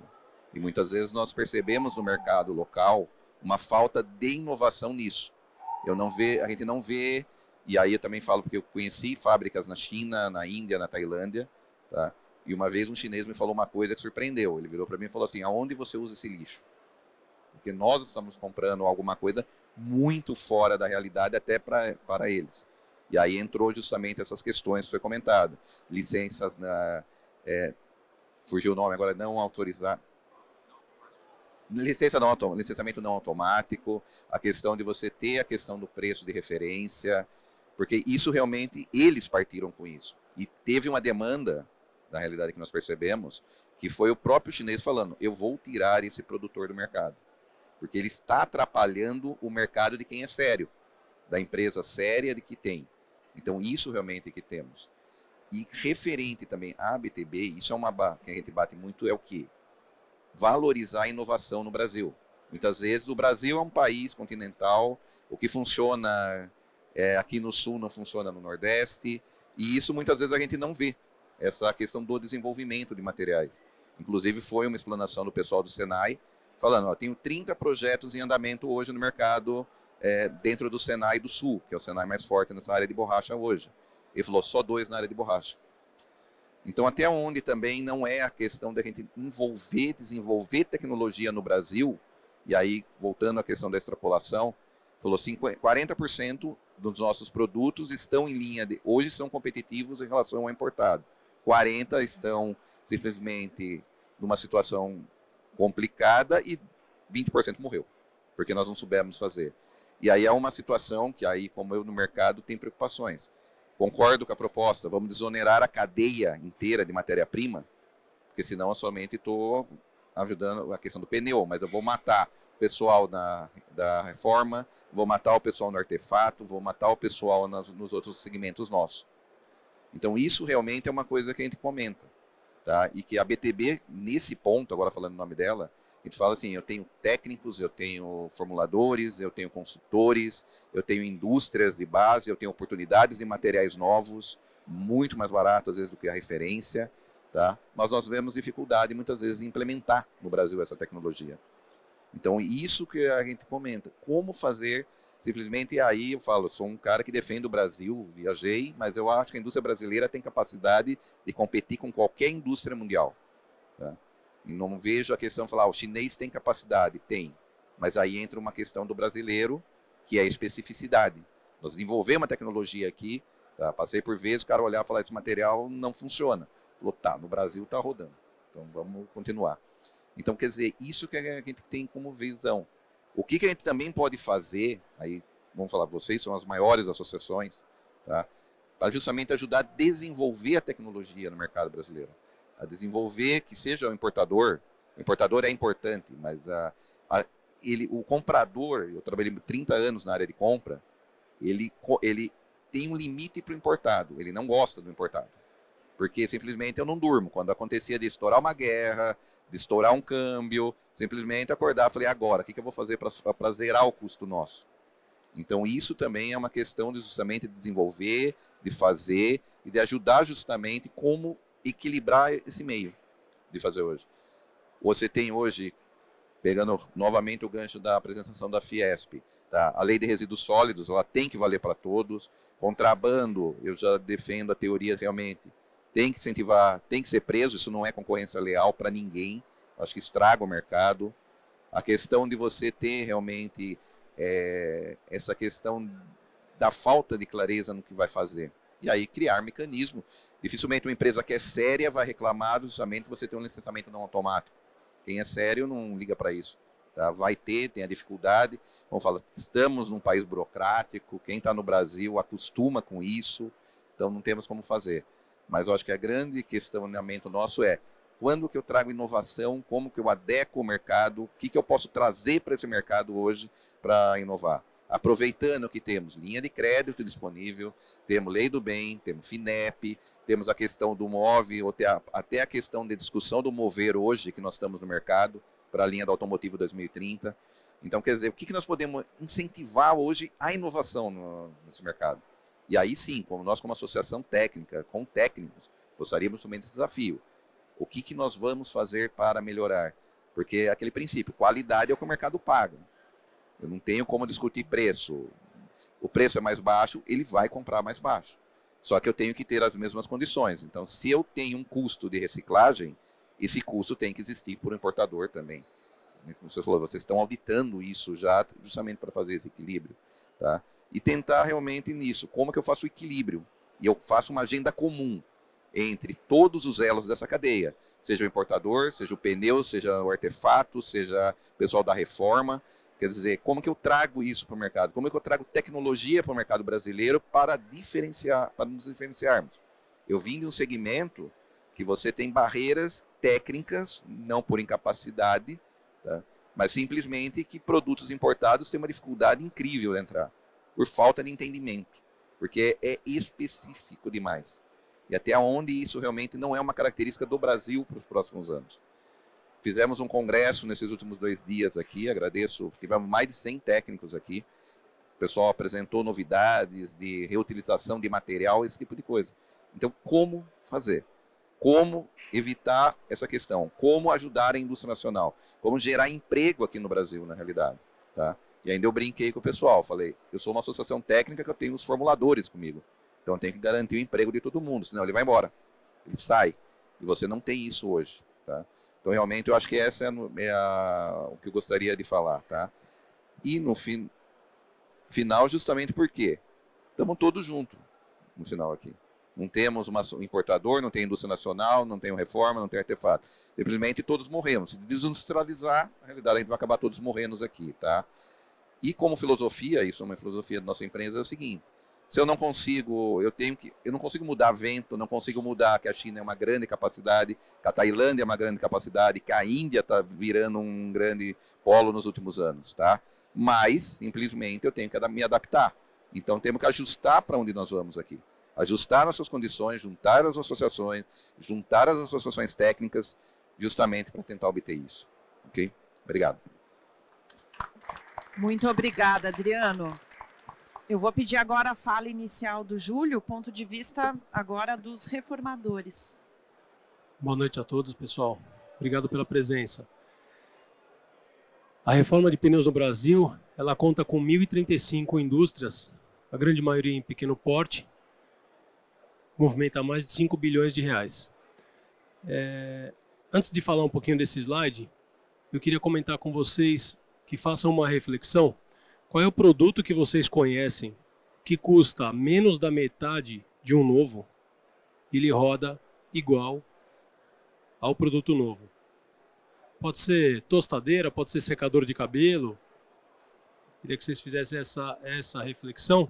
E muitas vezes nós percebemos no mercado local uma falta de inovação nisso. A gente não vê. E aí eu também falo porque eu conheci fábricas na China, na Índia, na Tailândia, tá? E uma vez um chinês me falou uma coisa que surpreendeu. Ele virou para mim e falou assim, aonde você usa esse lixo? Porque nós estamos comprando alguma coisa muito fora da realidade até para eles. E aí entrou justamente essas questões que foi comentado. Licenças, fugiu o nome agora, não autorizar. Licenciamento não automático, a questão de você ter a questão do preço de referência, porque isso realmente, eles partiram com isso. E teve uma demanda, na realidade que nós percebemos, que foi o próprio chinês falando, eu vou tirar esse produtor do mercado. Porque ele está atrapalhando o mercado de quem é sério, da empresa séria de que tem. Então isso realmente é que temos. E referente também à BTB, isso é uma que a gente bate muito, é o quê? Valorizar a inovação no Brasil. Muitas vezes o Brasil é um país continental, o que funciona aqui no Sul não funciona no Nordeste, e isso muitas vezes a gente não vê, essa questão do desenvolvimento de materiais. Inclusive foi uma explanação do pessoal do Senai, falando, tenho 30 projetos em andamento hoje no mercado dentro do Senai do Sul, que é o Senai mais forte nessa área de borracha hoje. Ele falou, só 2 na área de borracha. Então, até onde também não é a questão da gente desenvolver tecnologia no Brasil, e aí, voltando à questão da extrapolação, falou 40% dos nossos produtos estão em linha hoje são competitivos em relação ao importado. 40% estão simplesmente numa situação complicada e 20% morreu, porque nós não soubemos fazer. E aí é uma situação que aí, como eu no mercado, tem preocupações. Concordo com a proposta, vamos desonerar a cadeia inteira de matéria-prima, porque senão eu somente estou ajudando a questão do pneu, mas eu vou matar o pessoal da reforma, vou matar o pessoal no artefato, vou matar o pessoal nos outros segmentos nossos. Então isso realmente é uma coisa que a gente comenta, tá? E que a BTB, nesse ponto, agora falando o nome dela, a gente fala assim, eu tenho técnicos, eu tenho formuladores, eu tenho consultores, eu tenho indústrias de base, eu tenho oportunidades de materiais novos, muito mais baratos às vezes do que a referência, tá? Mas nós vemos dificuldade muitas vezes em implementar no Brasil essa tecnologia. Então isso que a gente comenta, como fazer, simplesmente aí eu falo, sou um cara que defende o Brasil, viajei, mas eu acho que a indústria brasileira tem capacidade de competir com qualquer indústria mundial, tá? E não vejo a questão de falar, o chinês tem capacidade, tem. Mas aí entra uma questão do brasileiro, que é a especificidade. Nós desenvolvemos uma tecnologia aqui, tá? Passei por vezes, o cara olhar e falar, esse material não funciona. Falou, tá, no Brasil tá rodando. Então vamos continuar. Então, quer dizer, isso que a gente tem como visão. O que a gente também pode fazer, aí, vamos falar, vocês são as maiores associações, tá? Para justamente ajudar a desenvolver a tecnologia no mercado brasileiro. A desenvolver, que seja o importador é importante, mas o comprador, eu trabalhei 30 anos na área de compra, ele tem um limite para o importado, ele não gosta do importado, porque simplesmente eu não durmo, quando acontecia de estourar uma guerra, de estourar um câmbio, simplesmente acordar, falei, agora, o que eu vou fazer para zerar o custo nosso? Então isso também é uma questão de justamente desenvolver, de fazer e de ajudar justamente como equilibrar esse meio de fazer hoje. Você tem hoje, pegando novamente o gancho da apresentação da Fiesp, tá? A lei de resíduos sólidos, ela tem que valer para todos. Contrabando, eu já defendo a teoria realmente, tem que incentivar, tem que ser preso, isso não é concorrência leal para ninguém, acho que estraga o mercado. A questão de você ter realmente essa questão da falta de clareza no que vai fazer. E aí criar mecanismo. Dificilmente uma empresa que é séria vai reclamar justamente você ter um licenciamento não automático. Quem é sério não liga para isso. Tá? Vai tem a dificuldade. Vamos falar, estamos num país burocrático, quem está no Brasil acostuma com isso, então não temos como fazer. Mas eu acho que a grande questionamento nosso é, quando que eu trago inovação, como que eu adequo o mercado, o que eu posso trazer para esse mercado hoje para inovar? Aproveitando que temos linha de crédito disponível, temos lei do bem, temos FINEP, temos a questão do MOVE, até a questão de discussão do Mover hoje, que nós estamos no mercado, para a linha do Automotivo 2030. Então, quer dizer, o que nós podemos incentivar hoje a inovação nesse mercado? E aí sim, como nós como associação técnica, com técnicos, gostaríamos também desse desafio. O que nós vamos fazer para melhorar? Porque é aquele princípio, qualidade é o que o mercado paga. Eu não tenho como discutir preço. O preço é mais baixo, ele vai comprar mais baixo. Só que eu tenho que ter as mesmas condições. Então, se eu tenho um custo de reciclagem, esse custo tem que existir para o importador também. Como você falou, vocês estão auditando isso já, justamente para fazer esse equilíbrio. Tá? E tentar realmente nisso, como que eu faço o equilíbrio? E eu faço uma agenda comum entre todos os elos dessa cadeia. Seja o importador, seja o pneu, seja o artefato, seja o pessoal da reforma. Quer dizer, como que eu trago isso para o mercado? Como que eu trago tecnologia para o mercado brasileiro para nos diferenciarmos? Eu vim de um segmento que você tem barreiras técnicas, não por incapacidade, tá? Mas simplesmente que produtos importados têm uma dificuldade incrível de entrar, por falta de entendimento, porque é específico demais. E até onde isso realmente não é uma característica do Brasil para os próximos anos. Fizemos um congresso nesses últimos 2 dias aqui, agradeço, tivemos mais de 100 técnicos aqui, o pessoal apresentou novidades de reutilização de material, esse tipo de coisa. Então, como fazer? Como evitar essa questão? Como ajudar a indústria nacional? Como gerar emprego aqui no Brasil, na realidade? Tá? E ainda eu brinquei com o pessoal, falei, eu sou uma associação técnica que eu tenho os formuladores comigo. Então eu tenho que garantir o emprego de todo mundo, senão ele vai embora. Ele sai. E você não tem isso hoje, tá? Então realmente eu acho que essa o que eu gostaria de falar, tá? E no final, justamente porque estamos todos juntos no final aqui. Não temos um importador, não tem indústria nacional, não tem reforma, não tem artefato. Simplesmente todos morremos. Se desindustrializar, na realidade a gente vai acabar todos morrendo aqui, tá? E como filosofia, isso é uma filosofia da nossa empresa, é o seguinte: se eu não consigo, eu não consigo mudar vento, não consigo mudar que a China é uma grande capacidade, que a Tailândia é uma grande capacidade, que a Índia está virando um grande polo nos últimos anos, tá? Mas, simplesmente, eu tenho que me adaptar. Então, temos que ajustar para onde nós vamos aqui. Ajustar nossas condições, juntar as associações, juntar as associações técnicas, justamente para tentar obter isso. Ok? Obrigado. Muito obrigada, Adriano. Eu vou pedir agora a fala inicial do Júlio, ponto de vista agora dos reformadores. Boa noite a todos, pessoal. Obrigado pela presença. A reforma de pneus no Brasil, ela conta com 1.035 indústrias, a grande maioria em pequeno porte, movimenta mais de 5 bilhões de reais. Antes de falar um pouquinho desse slide, eu queria comentar com vocês que façam uma reflexão. Qual é o produto que vocês conhecem que custa menos da metade de um novo e ele roda igual ao produto novo? Pode ser tostadeira, pode ser secador de cabelo. Queria que vocês fizessem essa reflexão,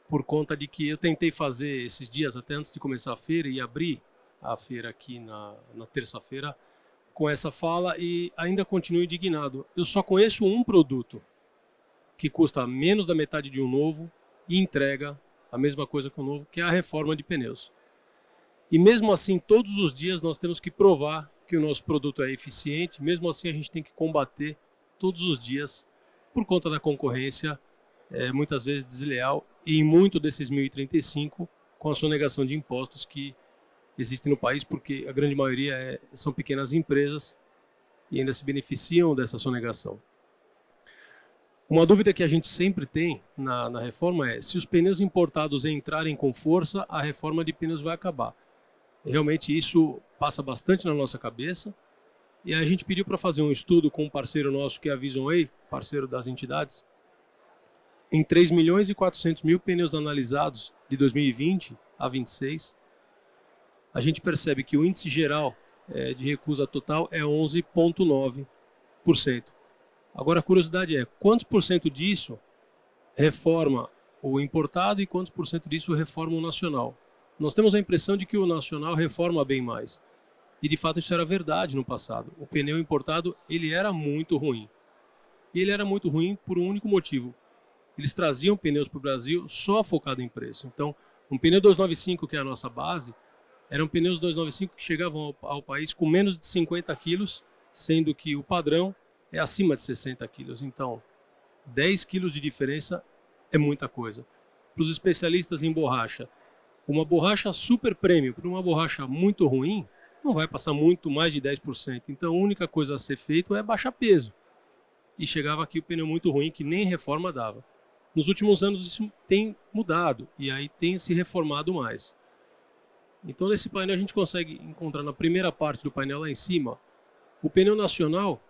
por conta de que eu tentei fazer esses dias, até antes de começar a feira, e abrir a feira aqui na terça-feira, com essa fala, e ainda continuo indignado. Eu só conheço um produto que custa menos da metade de um novo e entrega a mesma coisa que o novo, que é a reforma de pneus. E mesmo assim, todos os dias nós temos que provar que o nosso produto é eficiente, mesmo assim a gente tem que combater todos os dias por conta da concorrência, muitas vezes desleal, e em muito desses 1.035 com a sonegação de impostos que existem no país, porque a grande maioria são pequenas empresas e ainda se beneficiam dessa sonegação. Uma dúvida que a gente sempre tem na reforma é: se os pneus importados entrarem com força, a reforma de pneus vai acabar. Realmente isso passa bastante na nossa cabeça, e a gente pediu para fazer um estudo com um parceiro nosso, que é a VisionWay, parceiro das entidades. Em 3.400.000 pneus analisados de 2020 a 26, a gente percebe que o índice geral de recusa total é 11,9%. Agora a curiosidade é: quantos por cento disso reforma o importado e quantos por cento disso reforma o nacional? Nós temos a impressão de que o nacional reforma bem mais. E de fato isso era verdade no passado. O pneu importado, ele era muito ruim. E ele era muito ruim por um único motivo: eles traziam pneus para o Brasil só focado em preço. Então, um pneu 295, que é a nossa base, eram pneus 295 que chegavam ao país com menos de 50 quilos, sendo que o padrão é acima de 60 quilos. Então, 10 quilos de diferença é muita coisa. Para os especialistas em borracha, uma borracha super premium para uma borracha muito ruim não vai passar muito mais de 10%. Então, a única coisa a ser feito é baixar peso. E chegava aqui o pneu muito ruim, que nem reforma dava. Nos últimos anos isso tem mudado, e aí tem se reformado mais. Então, nesse painel a gente consegue encontrar na primeira parte do painel lá em cima, o pneu nacional,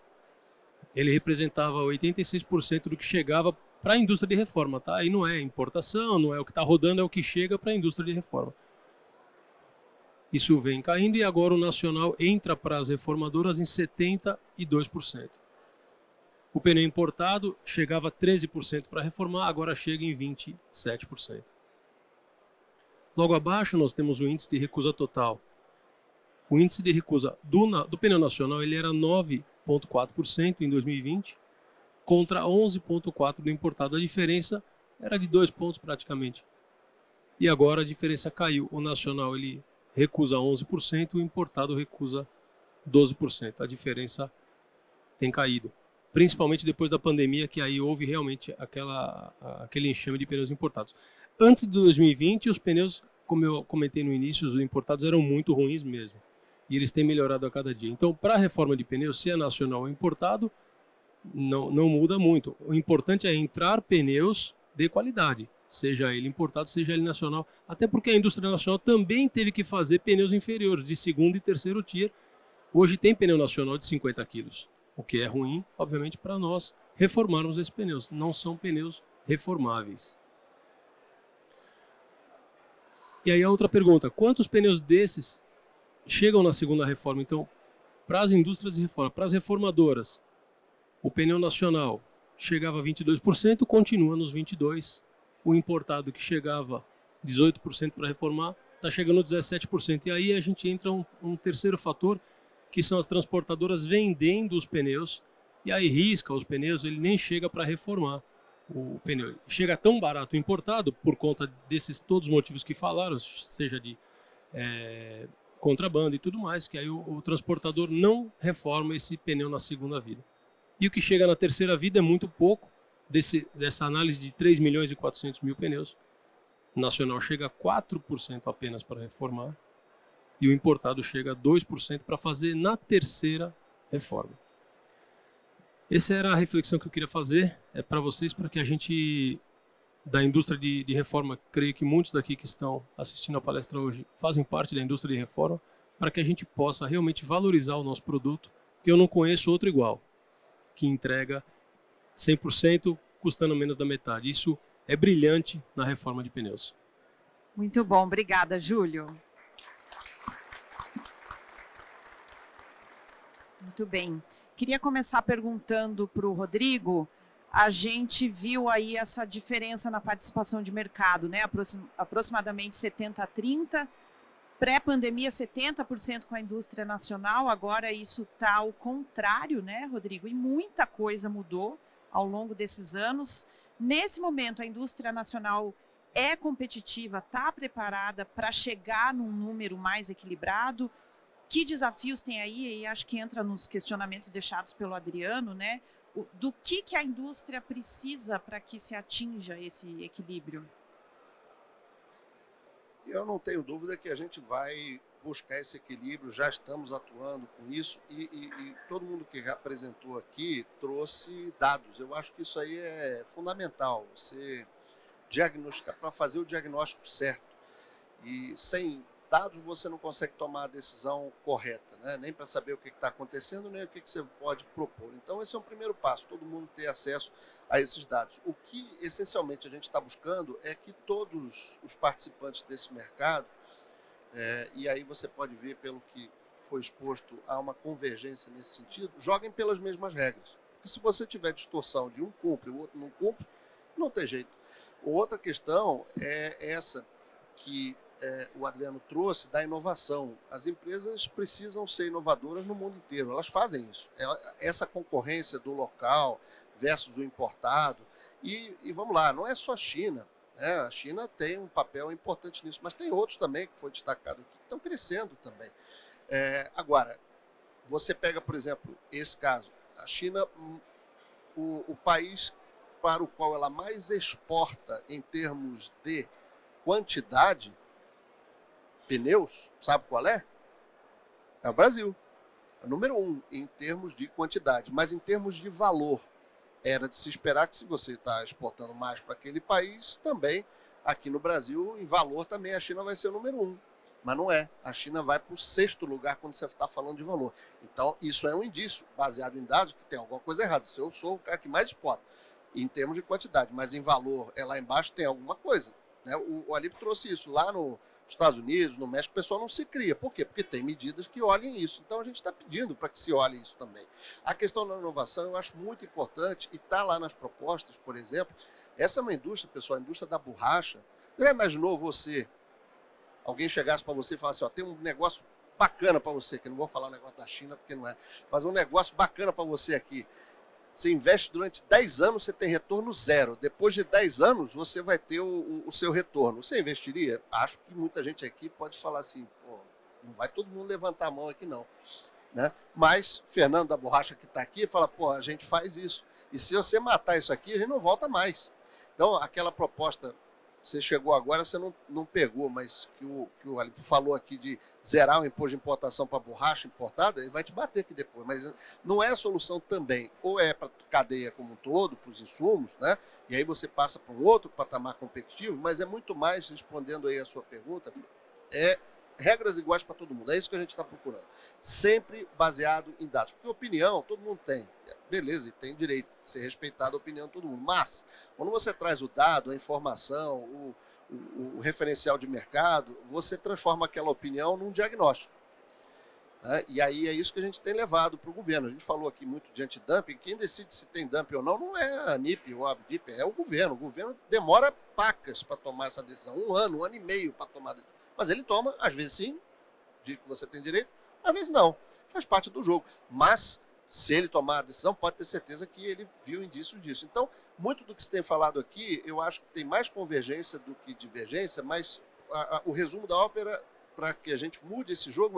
ele representava 86% do que chegava para a indústria de reforma, tá? Aí não é importação, não é o que está rodando, é o que chega para a indústria de reforma. Isso vem caindo, e agora o nacional entra para as reformadoras em 72%. O pneu importado chegava a 13% para reformar, agora chega em 27%. Logo abaixo nós temos o índice de recusa total. O índice de recusa do pneu nacional, ele era 9,4% em 2020, contra 11,4% do importado. A diferença era de 2 pontos praticamente. E agora a diferença caiu. O nacional ele recusa 11%, o importado recusa 12%. A diferença tem caído, principalmente depois da pandemia, que aí houve realmente aquele enxame de pneus importados. Antes de 2020, os pneus, como eu comentei no início, os importados eram muito ruins mesmo. E eles têm melhorado a cada dia. Então, para a reforma de pneus, se é nacional ou importado, não muda muito. O importante é entrar pneus de qualidade, seja ele importado, seja ele nacional. Até porque a indústria nacional também teve que fazer pneus inferiores, de segundo e terceiro tier. Hoje tem pneu nacional de 50 quilos, o que é ruim, obviamente, para nós reformarmos esses pneus. Não são pneus reformáveis. E aí a outra pergunta, quantos pneus desses chegam na segunda reforma? Então, para as indústrias de reforma, para as reformadoras, o pneu nacional chegava a 22%, continua nos 22%. O importado que chegava 18% para reformar, está chegando a 17%. E aí a gente entra um terceiro fator, que são as transportadoras vendendo os pneus, e aí risca os pneus, ele nem chega para reformar o pneu. Chega tão barato importado, por conta desses todos os motivos que falaram, seja de contrabando e tudo mais, que aí o transportador não reforma esse pneu na segunda vida. E o que chega na terceira vida é muito pouco. Dessa análise de 3 milhões e 400 mil pneus, o nacional chega a 4% apenas para reformar e o importado chega a 2% para fazer na terceira reforma. Essa era a reflexão que eu queria fazer para vocês, para que a gente, da indústria de reforma, creio que muitos daqui que estão assistindo a palestra hoje fazem parte da indústria de reforma, para que a gente possa realmente valorizar o nosso produto, porque eu não conheço outro igual, que entrega 100% custando menos da metade. Isso é brilhante na reforma de pneus. Muito bom, obrigada, Júlio. Muito bem. Queria começar perguntando para o Rodrigo. A gente viu aí essa diferença na participação de mercado, né? Aproximadamente 70-30. Pré-pandemia, 70% com a indústria nacional. Agora isso está ao contrário, né, Rodrigo? E muita coisa mudou ao longo desses anos. Nesse momento, a indústria nacional é competitiva, está preparada para chegar num número mais equilibrado. Que desafios tem aí? E acho que entra nos questionamentos deixados pelo Adriano, né? Do que a indústria precisa para que se atinja esse equilíbrio? Eu não tenho dúvida que a gente vai buscar esse equilíbrio, já estamos atuando com isso e todo mundo que apresentou aqui trouxe dados. Eu acho que isso aí é fundamental, você diagnosticar, para fazer o diagnóstico certo. E sem dados você não consegue tomar a decisão correta, né? Nem para saber o que está acontecendo, nem o que você pode propor. Então esse é um primeiro passo, todo mundo ter acesso a esses dados. O que essencialmente a gente está buscando é que todos os participantes desse mercado, e aí você pode ver pelo que foi exposto a uma convergência nesse sentido, joguem pelas mesmas regras. Porque se você tiver distorção de um cumpre e o outro não cumpre, não tem jeito. Outra questão é essa que o Adriano trouxe da inovação. As empresas precisam ser inovadoras no mundo inteiro, elas fazem isso. Essa concorrência do local versus o importado. E vamos lá, não é só a China. A China tem um papel importante nisso, mas tem outros também que foi destacado aqui, que estão crescendo também. Agora, você pega, por exemplo, esse caso, a China, o país para o qual ela mais exporta em termos de quantidade, pneus, sabe qual é? É o Brasil. É o número 1 em termos de quantidade, mas em termos de valor. Era de se esperar que se você está exportando mais para aquele país, também aqui no Brasil, em valor também a China vai ser o número 1. Mas não é. A China vai para o 6º lugar quando você está falando de valor. Então, isso é um indício, baseado em dados, que tem alguma coisa errada. Se eu sou o cara que mais exporta, em termos de quantidade, mas em valor, lá embaixo tem alguma coisa. Né? O Alípio trouxe isso lá nos Estados Unidos, no México, o pessoal não se cria. Por quê? Porque tem medidas que olhem isso. Então a gente está pedindo para que se olhe isso também. A questão da inovação eu acho muito importante e está lá nas propostas, por exemplo. Essa é uma indústria, pessoal, a indústria da borracha. Já imaginou alguém chegasse para você e falasse, ó, tem um negócio bacana para você, que eu não vou falar o negócio da China, porque não é, mas um negócio bacana para você aqui. Você investe durante 10 anos, você tem retorno 0. Depois de 10 anos, você vai ter o seu retorno. Você investiria? Acho que muita gente aqui pode falar assim, pô, não vai todo mundo levantar a mão aqui não. Né? Mas Fernando da Borracha que está aqui fala, pô, a gente faz isso. E se você matar isso aqui, a gente não volta mais. Então, aquela proposta você chegou agora, você não pegou, mas que o Alípio falou aqui de zerar o imposto de importação para borracha importada, ele vai te bater aqui depois. Mas não é a solução também. Ou é para a cadeia como um todo, para os insumos, né? E aí você passa para um outro patamar competitivo, mas é muito mais, respondendo aí a sua pergunta, é regras iguais para todo mundo. É isso que a gente está procurando. Sempre baseado em dados. Porque opinião, todo mundo tem. Beleza, e tem direito de ser respeitada a opinião de todo mundo. Mas, quando você traz o dado, a informação, o referencial de mercado, você transforma aquela opinião num diagnóstico. Né? E aí é isso que a gente tem levado para o governo. A gente falou aqui muito de antidumping. Quem decide se tem dumping ou não é a ANIP ou a ABDIP, é o governo. O governo demora pacas para tomar essa decisão. Um ano e meio para tomar a decisão. Mas ele toma, às vezes sim, diz que você tem direito, às vezes não. Faz parte do jogo. Mas, se ele tomar a decisão, pode ter certeza que ele viu indício disso. Então, muito do que se tem falado aqui, eu acho que tem mais convergência do que divergência, mas o resumo da ópera, para que a gente mude esse jogo,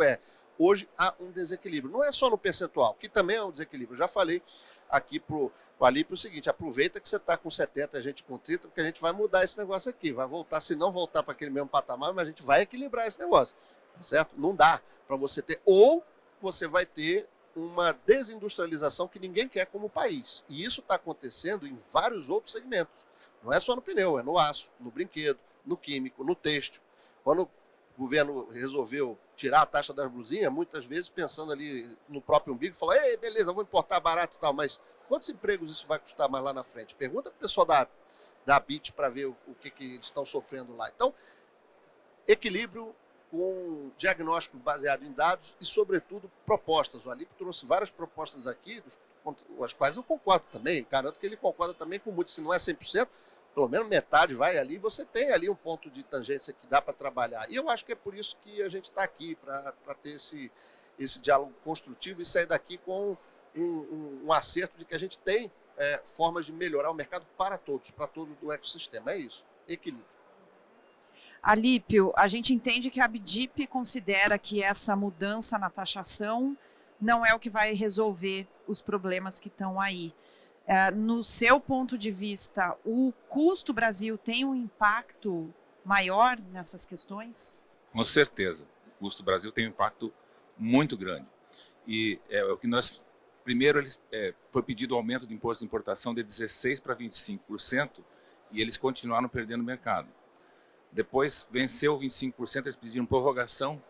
hoje há um desequilíbrio. Não é só no percentual, que também é um desequilíbrio. Eu já falei aqui para o Alípio o seguinte: aproveita que você está com 70, a gente com 30, porque a gente vai mudar esse negócio aqui. Vai voltar, se não voltar para aquele mesmo patamar, mas a gente vai equilibrar esse negócio. Tá certo? Não dá para você ter. Ou você vai ter uma desindustrialização que ninguém quer como país. E isso está acontecendo em vários outros segmentos. Não é só no pneu, é no aço, no brinquedo, no químico, no têxtil. Quando o governo resolveu tirar a taxa das blusinhas, muitas vezes pensando ali no próprio umbigo, falou: ei, beleza, vou importar barato e tal, mas quantos empregos isso vai custar mais lá na frente? Pergunta para o pessoal da BIT para ver o que eles estão sofrendo lá. Então, equilíbrio com diagnóstico baseado em dados e, sobretudo, propostas. O Alípio trouxe várias propostas aqui, com as quais eu concordo também. Garanto que ele concorda também com muito. Se não é 100%, pelo menos metade vai ali. Você tem ali um ponto de tangência que dá para trabalhar. E eu acho que é por isso que a gente está aqui, para ter esse diálogo construtivo e sair daqui com um acerto de que a gente tem formas de melhorar o mercado para todos, para todo o ecossistema. É isso, equilíbrio. Alípio, a gente entende que a ABDIP considera que essa mudança na taxação não é o que vai resolver os problemas que estão aí. No seu ponto de vista, o custo Brasil tem um impacto maior nessas questões? Com certeza. O custo Brasil tem um impacto muito grande. E o que nós... Primeiro, foi pedido o aumento do imposto de importação de 16% para 25%, e eles continuaram perdendo mercado. Depois venceu 25%, eles pediram prorrogação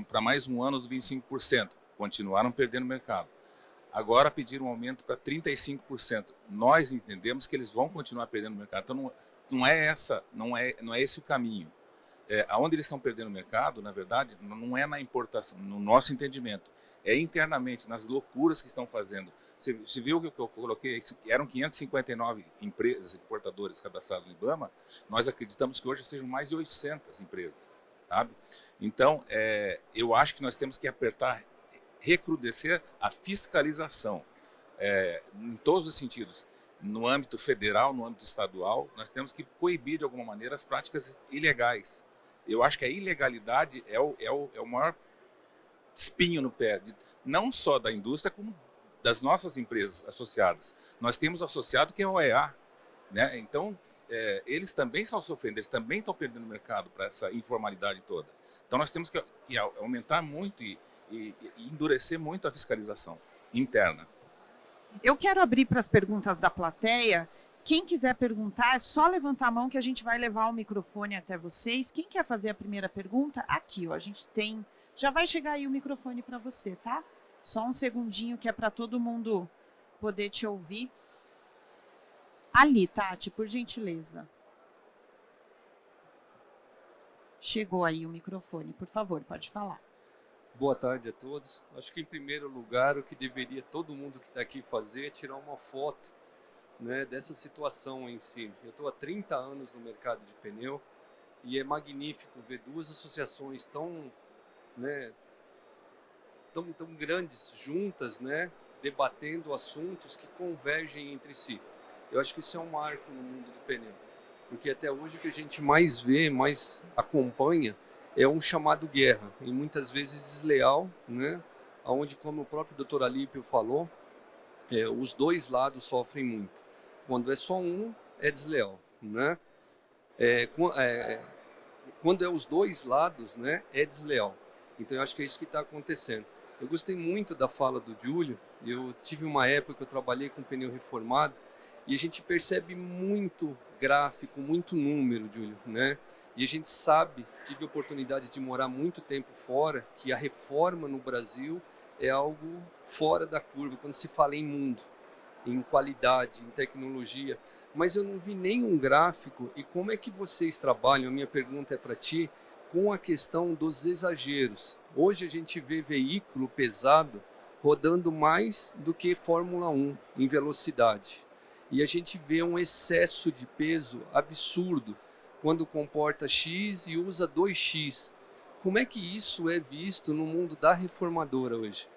para mais um ano dos 25%. Continuaram perdendo mercado. Agora pediram um aumento para 35%. Nós entendemos que eles vão continuar perdendo mercado. Então não é esse o caminho. Aonde eles estão perdendo mercado, na verdade, não é na importação, no nosso entendimento. É internamente, nas loucuras que estão fazendo. Você viu que eu coloquei? Eram 559 empresas importadoras cadastradas no IBAMA. Nós acreditamos que hoje sejam mais de 800 empresas, sabe? Então, eu acho que nós temos que recrudescer a fiscalização em todos os sentidos. No âmbito federal, no âmbito estadual, nós temos que coibir de alguma maneira as práticas ilegais. Eu acho que a ilegalidade é o maior espinho no pé, não só da indústria, como das nossas empresas associadas. Nós temos associado que é a OEA, né? Então, eles também estão sofrendo, eles também estão perdendo mercado para essa informalidade toda. Então, nós temos que aumentar muito e endurecer muito a fiscalização interna. Eu quero abrir para as perguntas da plateia. Quem quiser perguntar, é só levantar a mão que a gente vai levar o microfone até vocês. Quem quer fazer a primeira pergunta? Aqui, ó, a gente tem... Já vai chegar aí o microfone para você, tá? Só um segundinho que é para todo mundo poder te ouvir. Ali, Tati, por gentileza. Chegou aí o microfone, por favor, pode falar. Boa tarde a todos. Acho que, em primeiro lugar, o que deveria todo mundo que está aqui fazer é tirar uma foto, né, dessa situação em si. Eu estou há 30 anos no mercado de pneu e é magnífico ver duas associações tão grandes juntas, né, debatendo assuntos que convergem entre si. Eu acho que isso é um marco no mundo do pneu, porque até hoje o que a gente mais vê, mais acompanha, é um chamado guerra, e muitas vezes desleal, né, onde, como o próprio Dr. Alípio falou, os dois lados sofrem muito. Quando é só um, é desleal, né? quando é os dois lados, né, é desleal. Então eu acho que é isso que está acontecendo. Eu gostei muito da fala do Júlio. Eu tive uma época que eu trabalhei com pneu reformado e a gente percebe muito gráfico, muito número, Júlio, né? E a gente sabe, tive a oportunidade de morar muito tempo fora, que a reforma no Brasil é algo fora da curva, quando se fala em mundo, em qualidade, em tecnologia. Mas eu não vi nenhum gráfico. E como é que vocês trabalham, a minha pergunta é para ti, com a questão dos exageros? Hoje a gente vê veículo pesado rodando mais do que Fórmula 1 em velocidade. E a gente vê um excesso de peso absurdo quando comporta X e usa 2X. Como é que isso é visto no mundo da reformadora hoje?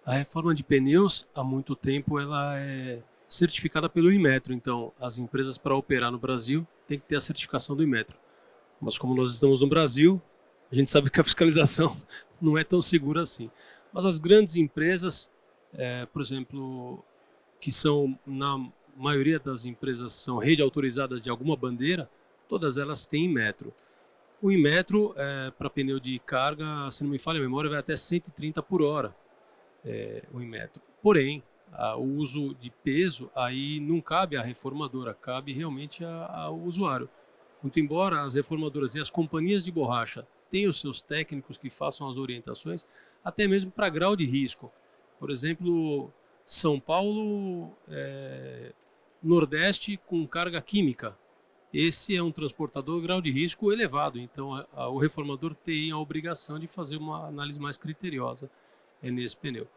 A reforma de pneus, há muito tempo, ela é certificada pelo Inmetro. Então, as empresas para operar no Brasil têm que ter a certificação do Inmetro. Mas como nós estamos no Brasil, a gente sabe que a fiscalização não é tão segura assim. Mas as grandes empresas, por exemplo, que são, na maioria das empresas, são rede autorizadas de alguma bandeira, todas elas têm Inmetro. O Inmetro, para pneu de carga, se não me falha a memória, vai até 130 por hora. O Inmetro. Porém, o uso de peso aí não cabe à reformadora, cabe realmente ao usuário. Muito embora as reformadoras e as companhias de borracha tenham os seus técnicos que façam as orientações, até mesmo para grau de risco. Por exemplo, São Paulo, Nordeste com carga química. Esse é um transportador grau de risco elevado, então o reformador tem a obrigação de fazer uma análise mais criteriosa nesse pneu.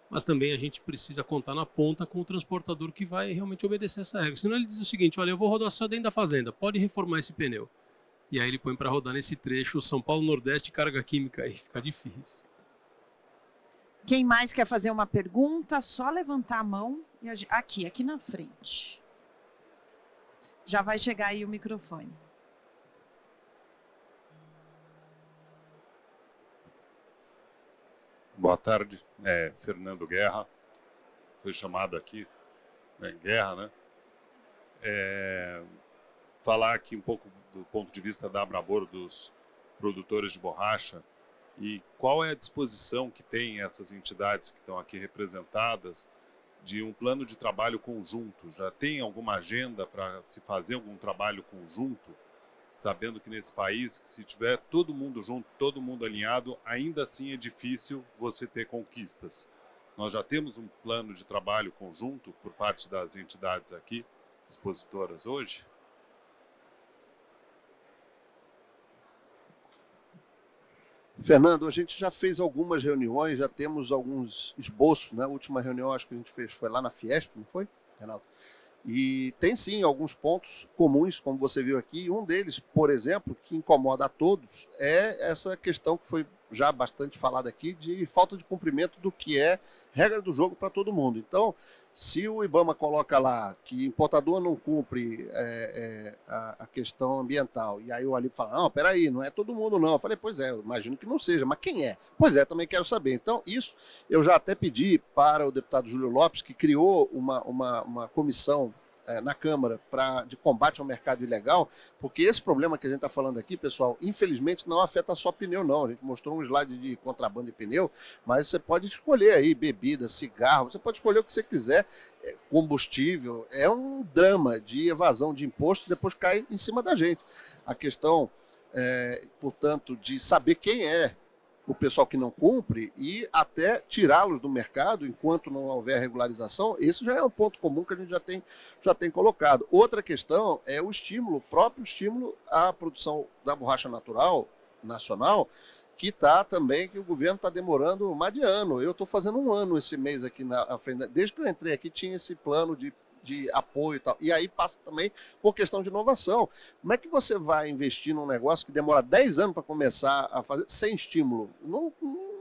Mas também a gente precisa contar na ponta com o transportador que vai realmente obedecer essa regra. Senão ele diz o seguinte: olha, eu vou rodar só dentro da fazenda, pode reformar esse pneu. E aí ele põe para rodar nesse trecho São Paulo Nordeste carga química, aí fica difícil. Quem mais quer fazer uma pergunta? Só levantar a mão e aqui na frente. Já vai chegar aí o microfone. Boa tarde, Fernando Guerra, foi chamado aqui, Guerra, né? Falar aqui um pouco do ponto de vista da Abrabor, dos produtores de borracha, e qual é a disposição que tem essas entidades que estão aqui representadas de um plano de trabalho conjunto? Já tem alguma agenda para se fazer algum trabalho conjunto? Sabendo que nesse país, que se tiver todo mundo junto, todo mundo alinhado, ainda assim é difícil você ter conquistas. Nós já temos um plano de trabalho conjunto por parte das entidades aqui, expositoras hoje? Fernando, a gente já fez algumas reuniões, já temos alguns esboços, né? A última reunião acho que a gente fez foi lá na Fiesp, não foi, Renato? E tem sim alguns pontos comuns, como você viu aqui. Um deles, por exemplo, que incomoda a todos, é essa questão que foi já bastante falada aqui, de falta de cumprimento do que é regra do jogo para todo mundo. Então, se o IBAMA coloca lá que importador não cumpre a questão ambiental, e aí o Alípio fala, não, peraí, não é todo mundo não. Eu falei, pois é, eu imagino que não seja, mas quem é? Pois é, também quero saber. Então, isso eu já até pedi para o deputado Júlio Lopes, que criou uma comissão na Câmara de combate ao mercado ilegal, porque esse problema que a gente está falando aqui, pessoal, infelizmente não afeta só pneu, não. A gente mostrou um slide de contrabando de pneu, mas você pode escolher aí bebida, cigarro, você pode escolher o que você quiser, combustível. É um drama de evasão de imposto, depois cai em cima da gente. A questão, portanto, de saber quem é o pessoal que não cumpre e até tirá-los do mercado enquanto não houver regularização, esse já é um ponto comum que a gente já tem colocado. Outra questão é o estímulo, o próprio estímulo à produção da borracha natural, nacional, que está também, que o governo está demorando mais de ano. Eu estou fazendo um ano esse mês aqui na frente. Desde que eu entrei aqui tinha esse plano de apoio e tal. E aí passa também por questão de inovação. Como é que você vai investir num negócio que demora 10 anos para começar a fazer sem estímulo? Não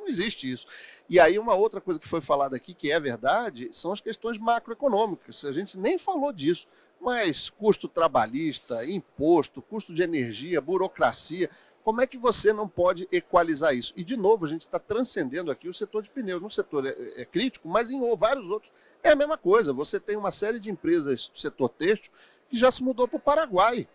existe isso. E aí uma outra coisa que foi falada aqui, que é verdade, são as questões macroeconômicas. A gente nem falou disso, mas custo trabalhista, imposto, custo de energia, burocracia. Como é que você não pode equalizar isso? E, de novo, a gente está transcendendo aqui o setor de pneus. No setor é crítico, mas em vários outros é a mesma coisa. Você tem uma série de empresas do setor têxtil e já se mudou para o Paraguai.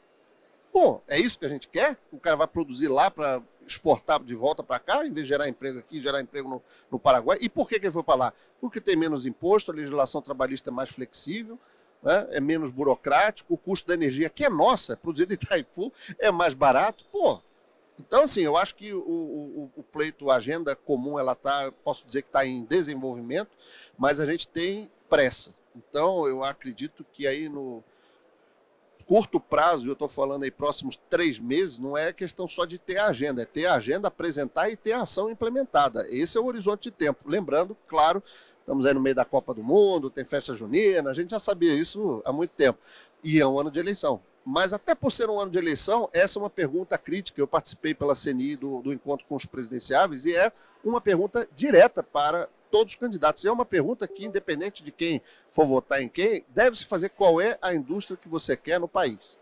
Pô, é isso que a gente quer? O cara vai produzir lá para exportar de volta para cá, em vez de gerar emprego aqui, gerar emprego no Paraguai. E por que ele foi para lá? Porque tem menos imposto, a legislação trabalhista é mais flexível, né? É menos burocrático, o custo da energia, que é nossa, produzida em Itaipu, é mais barato. Pô, então assim, eu acho que o pleito, a agenda comum, ela tá, posso dizer que está em desenvolvimento, mas a gente tem pressa. Então eu acredito que aí no curto prazo, eu estou falando aí próximos 3 meses, não é questão só de ter a agenda, é ter a agenda, apresentar e ter a ação implementada. Esse é o horizonte de tempo. Lembrando, claro, estamos aí no meio da Copa do Mundo, tem festa junina, a gente já sabia isso há muito tempo. E é um ano de eleição. Mas até por ser um ano de eleição, essa é uma pergunta crítica. Eu participei pela CNI do encontro com os presidenciáveis e é uma pergunta direta para todos os candidatos. É uma pergunta que, independente de quem for votar em quem, deve se fazer qual é a indústria que você quer no país.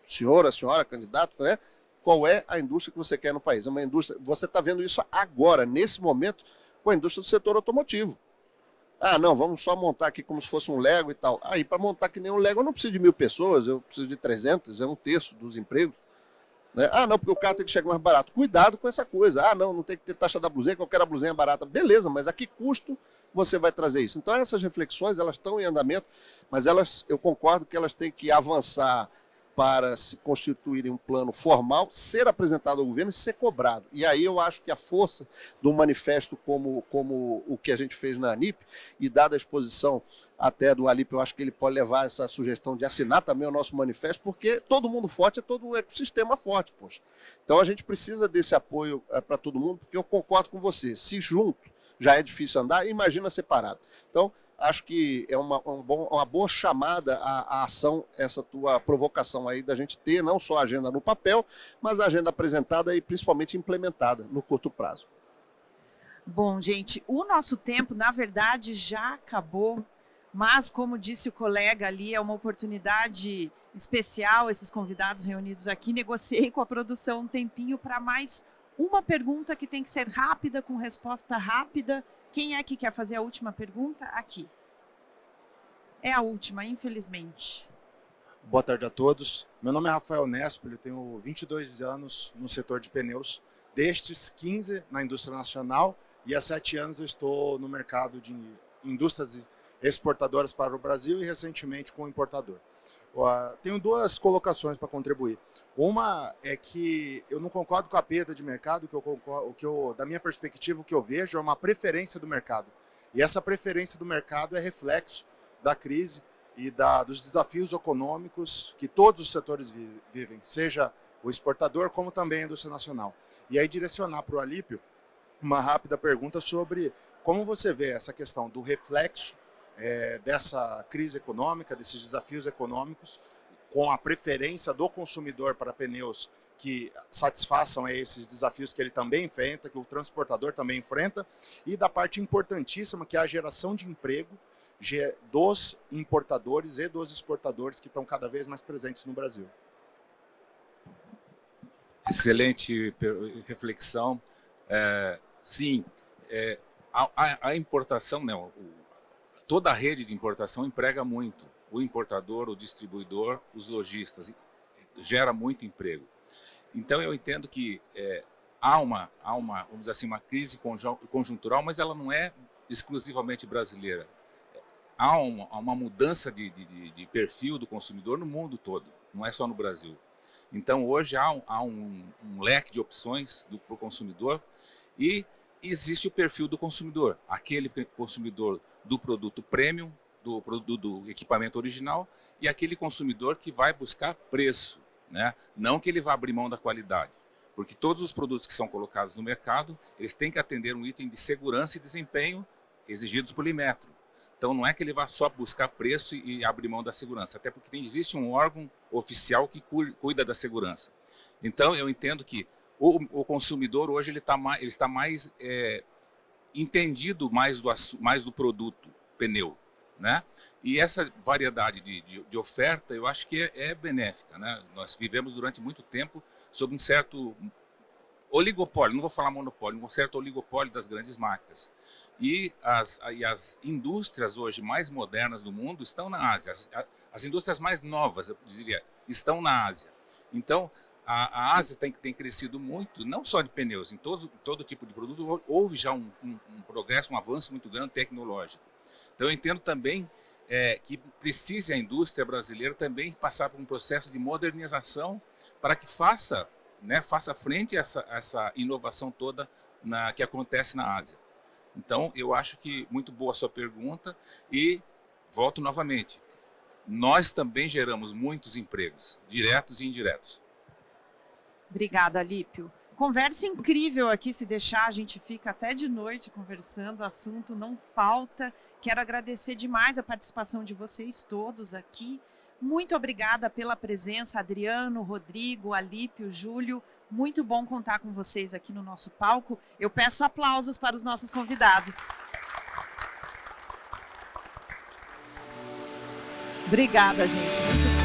A senhora, candidato, né? Qual é a indústria que você quer no país? É uma indústria. Você está vendo isso agora, nesse momento, com a indústria do setor automotivo. Ah, não, vamos só montar aqui como se fosse um Lego e tal. Aí, para montar que nem um Lego, eu não preciso de 1.000 pessoas, eu preciso de 300, é 1/3 dos empregos. Né? Ah, não, porque o carro tem que chegar mais barato. Cuidado com essa coisa. Ah, não tem que ter taxa da blusinha, qualquer blusinha é barata. Beleza, mas a que custo você vai trazer isso? Então, essas reflexões, elas estão em andamento, mas eu concordo que elas têm que avançar para se constituírem um plano formal, ser apresentado ao governo e ser cobrado. E aí eu acho que a força do manifesto como o que a gente fez na ANIP, e dada a exposição até do Alípio, eu acho que ele pode levar essa sugestão de assinar também o nosso manifesto, porque todo mundo forte é todo um ecossistema forte, poxa. Então a gente precisa desse apoio para todo mundo, porque eu concordo com você, se junto já é difícil andar, imagina separado. Então, acho que é uma boa chamada à ação, essa tua provocação aí da gente ter não só a agenda no papel, mas a agenda apresentada e principalmente implementada no curto prazo. Bom, gente, o nosso tempo, na verdade, já acabou, mas como disse o colega ali, é uma oportunidade especial, esses convidados reunidos aqui. Negociei com a produção um tempinho para mais uma pergunta que tem que ser rápida, com resposta rápida. Quem é que quer fazer a última pergunta? Aqui. É a última, infelizmente. Boa tarde a todos. Meu nome é Rafael Nespoli, eu tenho 22 anos no setor de pneus, destes 15 na indústria nacional e há 7 anos eu estou no mercado de indústrias exportadoras para o Brasil e recentemente com importador. Tenho 2 colocações para contribuir. Uma é que eu não concordo com a perda de mercado, da minha perspectiva, o que eu vejo é uma preferência do mercado. E essa preferência do mercado é reflexo da crise e dos desafios econômicos que todos os setores vivem, seja o exportador como também a indústria nacional. E aí direcionar para o Alípio uma rápida pergunta sobre como você vê essa questão do reflexo dessa crise econômica, desses desafios econômicos, com a preferência do consumidor para pneus que satisfaçam esses desafios que ele também enfrenta, que o transportador também enfrenta, e da parte importantíssima que é a geração de emprego dos importadores e dos exportadores que estão cada vez mais presentes no Brasil. Excelente reflexão. Sim, a importação, não, toda a rede de importação emprega muito. O importador, o distribuidor, os lojistas, gera muito emprego. Então eu entendo que há uma, vamos dizer assim, uma crise conjuntural, mas ela não é exclusivamente brasileira. Há uma mudança de perfil do consumidor no mundo todo, não é só no Brasil. Então hoje há um leque de opções para o consumidor e existe o perfil do consumidor, aquele consumidor do produto premium, do equipamento original, e aquele consumidor que vai buscar preço, né? Não que ele vá abrir mão da qualidade, porque todos os produtos que são colocados no mercado, eles têm que atender um item de segurança e desempenho exigidos por Inmetro. Então não é que ele vá só buscar preço e abrir mão da segurança, até porque existe um órgão oficial que cuida da segurança. Então eu entendo que o consumidor hoje ele está mais entendido mais do produto pneu, né? E essa variedade de oferta eu acho que é benéfica, né? Nós vivemos durante muito tempo sob um certo oligopólio, não vou falar monopólio, um certo oligopólio das grandes marcas. E as indústrias hoje mais modernas do mundo estão na Ásia. As indústrias mais novas, eu diria, estão na Ásia. Então, a Ásia tem crescido muito, não só de pneus, em todo tipo de produto. Houve já um progresso, um avanço muito grande tecnológico. Então, eu entendo também que precisa a indústria brasileira também passar por um processo de modernização para que faça frente a essa inovação toda que acontece na Ásia. Então, eu acho que muito boa a sua pergunta e volto novamente. Nós também geramos muitos empregos, diretos e indiretos. Obrigada, Alípio. Conversa incrível aqui, se deixar, a gente fica até de noite conversando, o assunto não falta. Quero agradecer demais a participação de vocês todos aqui. Muito obrigada pela presença, Adriano, Rodrigo, Alípio, Júlio. Muito bom contar com vocês aqui no nosso palco. Eu peço aplausos para os nossos convidados. Obrigada, gente. Muito